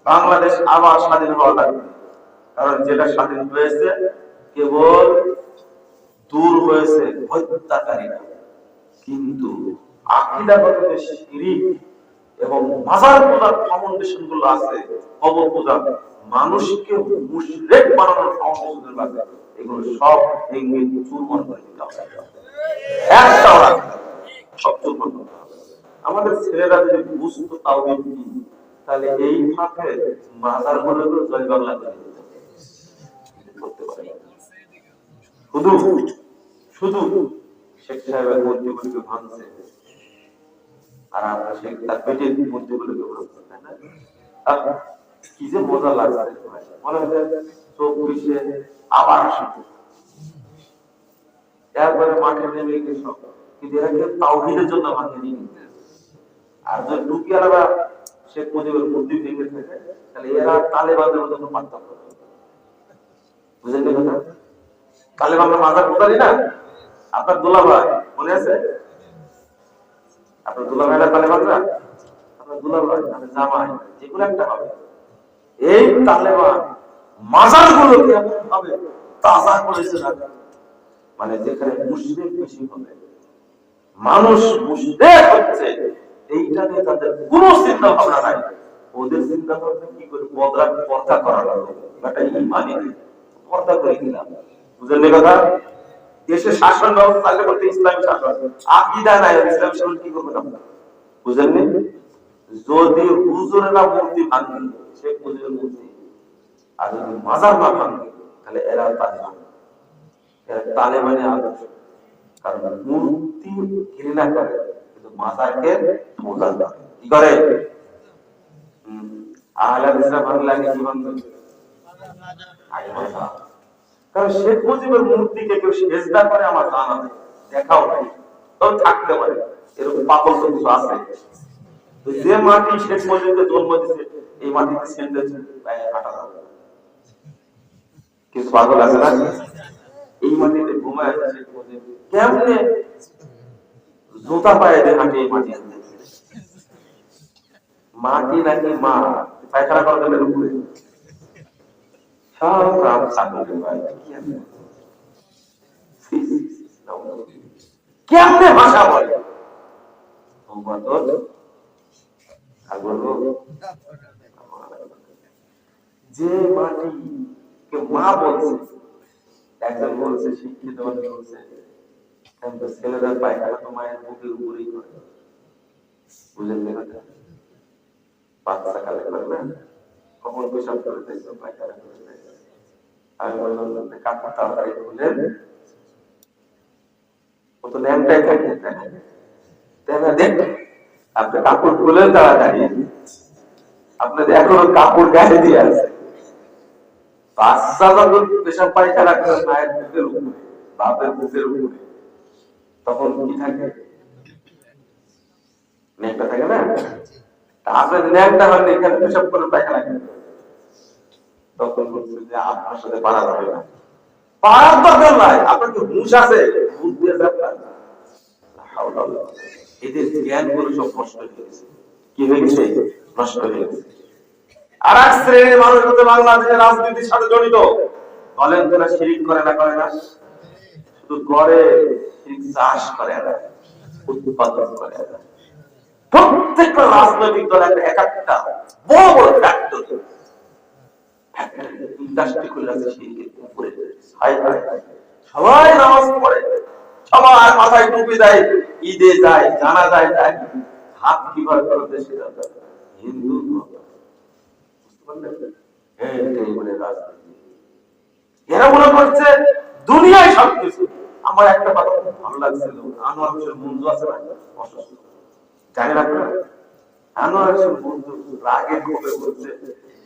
বাংলাদেশ আবার স্বাধীন হওয়া লাগবে, কারণ যেটা স্বাধীন হয়েছে কেবল দূর হয়েছে হত্যাকারীরা, কিন্তু আকীদাগত যে শিরক এবং মাজার পূজার ফাউন্ডেশন গুলো আছে, কবর পূজা, মানুষকে মুশরিক বানানোর ফাউন্ডেশনের লাগে, এগুলো সব ভেঙে চুরমার করে দিতে হবে। একটাও রাখতে হবে, সব চুরমার করতে হবে। আমাদের ছেলেরা যদি বুঝতো তাওহীদ কি, তাহলে এই ফাঁকে মাজার গুলো জয় বাংলা করে দিত, করতে পারে। শুধু শুধু শেখ সাহেবের মূর্তিগুলোকে ভাঙছে, আর আমরা শেখ তার পেটের মূর্তিগুলোকে ভাঙছে, তাই না? কি যে মজা লাগছে, মনে হয় 24-এ আবার আসবে, একবারে মাঠে নেমে গেছে। কিন্তু এরা কেউ তাওহীদের জন্য ভাঙেনি। আর যদি টুকিয়ালারা শেখ মুজিবের মূর্তি ভেঙে থাকে, তাহলে এরা তালেবানদের জন্য পার্থক্য, বুঝলেন কথা? তালেবানরা মাজার পূজারি না, আপনার দুলাভাই মনে আছে? আপনার দুলাভাইরা তালেবানরা, আপনার দুলাভাই মানে জামাই, যেগুলো একটা হবে। এই তালেবান মাজার গুলোকে এমন ভাবে তাজা করেছে না, মানে যেখানে মুশরিক বেশি হবে, মানুষ মুশরিক হচ্ছে, এইটা নিয়ে তাদের কোনো চিন্তা ভাবনা নাই। ওদের চিন্তা ভাবনা কি করে পর্দা করা লাগবে, এটা ইমানই পর্দা করে দিলাম, বুঝলেন কথা? দেশে শাসন ব্যবস্থা চালু করতে ইসলামী শাসন, আকীদা নাই, ইসলামী শাসন কি করবেন আপনারা? বুঝলেন? যদি হুজুরেরা মূর্তি ভাঙে, শেখ মুজিবের মূর্তি, আর যদি মাজার না ভাঙে, তাহলে এরা তালেবান, এরা তালেবানের আদর্শ। কারণ মূর্তি ঘৃণা করে, কিন্তু মাজারকে পূজা করে। কি করে? আহলে হাদিসরা ভাঙলে কি ভাঙবে? আগে মাজার। কারণ শেখ মুজিবের মূর্তিকে কেউ সেজদা করে আমার জানা নেই, দেখাও নাই, তবে থাকতে পারে, এরকম পাগল তো কিছু আছে। যে মাটি শেখ মুজিবকে জন্ম দিচ্ছে, এই মাটিতে সেজদা হাঁটা যাবে, কিছু পাগল আছে না? এই মাটিতে ঘুমায় আছে শেখ মুজিব, কেমনে জুতা পায়ে দিয়ে হাঁটে এই মাটি? মাটি নাকি মা, পায়খানা করার উপরে সব রাম সাগরের ভাই, কেমনে ভাষা বলে? যে মাটিকে মা বলছে, একজন বলছে শিক্ষিত বলছে, কিন্তু ছেলেরা পায়খানা তো মায়ের বুকের উপরেই করে, বুঝলেন? বাচ্চা কালে করে না, কখন পেশাব করে দিয়েছে, পায়খানা করে দিয়েছে। আমি বললাম কাপড় তাড়াতাড়ি খুলেন, ও তো ল্যাংটাই থাকে, তাই না? দেখ আপনি কাপড় খুলেন তাড়াতাড়ি, আপনাদের এখনো কাপড় গায়ে দিয়ে আছে। বাচ্চা যখন পেশাব পায়খানা করে মায়ের বুকের উপরে, বাপের বুকের উপরে, তখন কি থাকে? ন্যাংটা থাকে না? আপনার ন্যাংটা হলে এখানে পেশাব করে পায়খানা করে, তখন বলছে যে আপনার সাথে পারা যাবে না। পারার দরকার নাই, আপনার কি হুঁশ আছে? হুঁশ দিয়ে যাবেন। এদের জ্ঞান গুলো সব নষ্ট হয়ে গেছে। কি হয়ে গেছে? নষ্ট হয়ে গেছে। আর এক শ্রেণীর মানুষ হচ্ছে বাংলাদেশের রাজনীতির সাথে জড়িত। বলেন তারা শিরিক করে না? করে না? শুধু করে শিরিক, চাষ করে না, উৎপাদন করে না। প্রত্যেকটা রাজনৈতিক দল একটা বড় বড় ফ্যাক্টরি, ইন্ডাস্ট্রি খুলে আছে শিরিকের উপরে। সবাই নামাজ পড়ে, সবার মাথায় টুপি দেয়, ঈদে যায়, জানা যায়, হাত কিভাবে করতে সেটা হিন্দু। এরা মনে করছে দুনিয়ায় সবকিছু। আমার একটা কথা খুব ভালো লাগছিল, আনোয়ার হোসেন মঞ্জু আছে না, অসুস্থ, জানি না আনোয়ার হোসেন মঞ্জু রাগে ক্ষোভে বলছে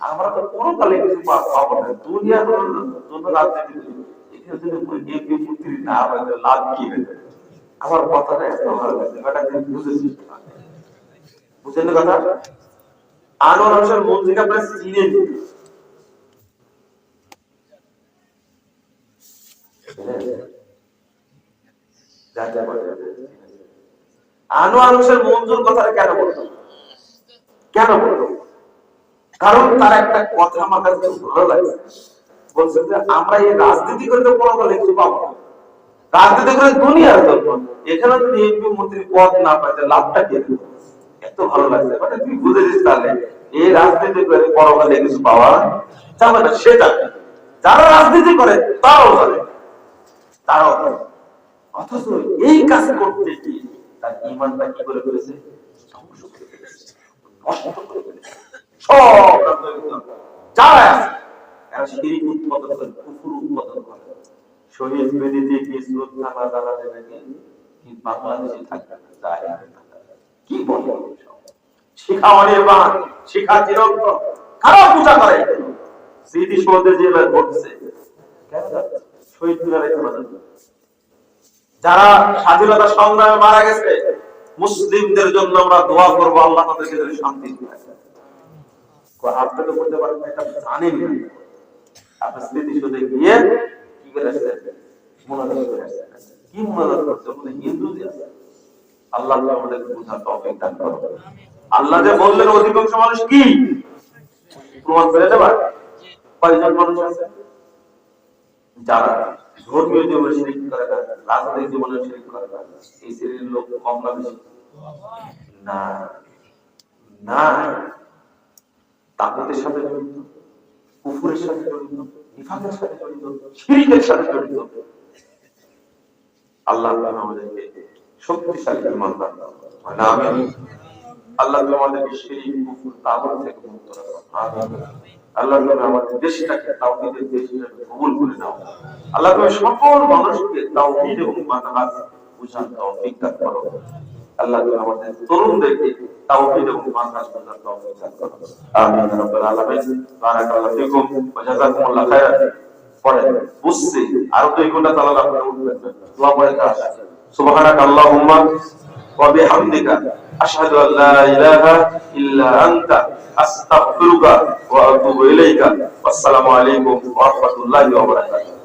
আমরা তো কোনো কালে কিছু পাবো না, দুনিয়ার জন্য রাজনীতি এখানে যদি এমপি মন্ত্রী না হয় লাভ কি হবে? আমার কথাটা এত ভালো লাগছে, বুঝেছি, বুঝলেন কথা? আনোয়ার হোসেন মঞ্জুকে আপনার চিনেন? আনোয়ার হোসেন মঞ্জুর কথাটা কেন বলতো? কেন বলতো? কারণ তার একটা কথা আমার কাছে ভালো লাগছে। বলছে যে আমরা এই রাজনীতি করে তো কোনো বলে কিছু পাবো না, রাজনীতি করে দুনিয়ার জন্য, এখানে যদি এমপি মন্ত্রী পদ না পাই লাভটা কি? এত ভালো লাগছে, মানে তুই বুঝেছিস তাহলে এই রাজনীতি করে পরকালে কিছু পাওয়া যাবে না। সেটা যারা রাজনীতি করে তারাও জানে, তারাও জানে। অথচ এই কাজ করতে কি তার ঈমানটা কি করে ফেলেছে? ধ্বংস করে ফেলেছে, নষ্ট করে ফেলেছে। সব যারা আছে এরা শিরিক উৎপাদন করে, কুফর উৎপাদন করে। শহীদ বেদিতে কি শ্রদ্ধা না জানালে নাকি কি বাংলাদেশে থাকবে না, যায় কি বলে? শিখা অনির্বাণ, শিখা চিরন্তন, কারা পূজা করে? স্মৃতিসৌধে যেভাবে ঘটছে, শহীদ মিনারে যারা স্বাধীনতা সংগ্রামে মারা গেছে, মুসলিমদের জন্য আমরা দোয়া করবো, আল্লাহ তাদেরকে শান্তি দিন। আপনি তো বলতে পারেন এটা জানেন না, আপনি স্মৃতিসৌধে গিয়ে কি করে আসছেন? মোনাজাত করে আসছেন। কি মোনাজাত করছে? ওখানে হিন্দু যে আছে। আল্লাহ আমাদেরকে বোঝার তৌফিক দান করুন। আল্লাহ যে বললেন অধিকাংশ মানুষ কি প্রমাণ করে দেবা? কয়জন মানুষ আছে যারা ধর্মীয় জীবনে শিরিক করে না, রাজনৈতিক জীবনে শিরিক করে না? এই শ্রেণীর লোক কম না বেশি? না, না, তাকওয়াতের সাথে জড়িত, কুফরের সাথে জড়িত, নিফাকের সাথে জড়িত, শিরকের সাথে জড়িত। আল্লাহ আমাদেরকে শক্তিশালী ঈমান দান করুন। আমিন। আল্লাহ আমাদেরকে শিরক, কুফর, তাগুত থেকে মুক্ত রাখুন। আমিন। আল্লাহ আমাদের দেশটাকে তাওহীদের দেশ হিসেবে কবুল করে নাও। আল্লাহ সকল মানুষকে তাওহীদ এবং মানহাজ বুঝার তৌফিক দান করুন। আল্লাহ আমাদের তরুণদেরকে তাওহীদ এবং মানহাজ বুঝার তৌফিক দান করুন। আমিন ইয়া রাব্বাল আলামিন। বারাকাল্লাহু ফিকুম ওয়া জাযাকুমুল্লাহু খাইরান। পরে বুঝছি আর 2 ঘন্টা চালালে আপনারা উঠবেন, দোয়া পড়ে কাজ। সুবহানাকাল্লাহুম্মা ওয়া বিহামদিকা আশহাদু আল লা ইলাহা ইল্লা আনতা আস্তাগফিরুকা ওয়া আতুবু ইলাইকা। আসসালামু আলাইকুম ওয়া রাহমাতুল্লাহি ওয়া বারাকাতুহু।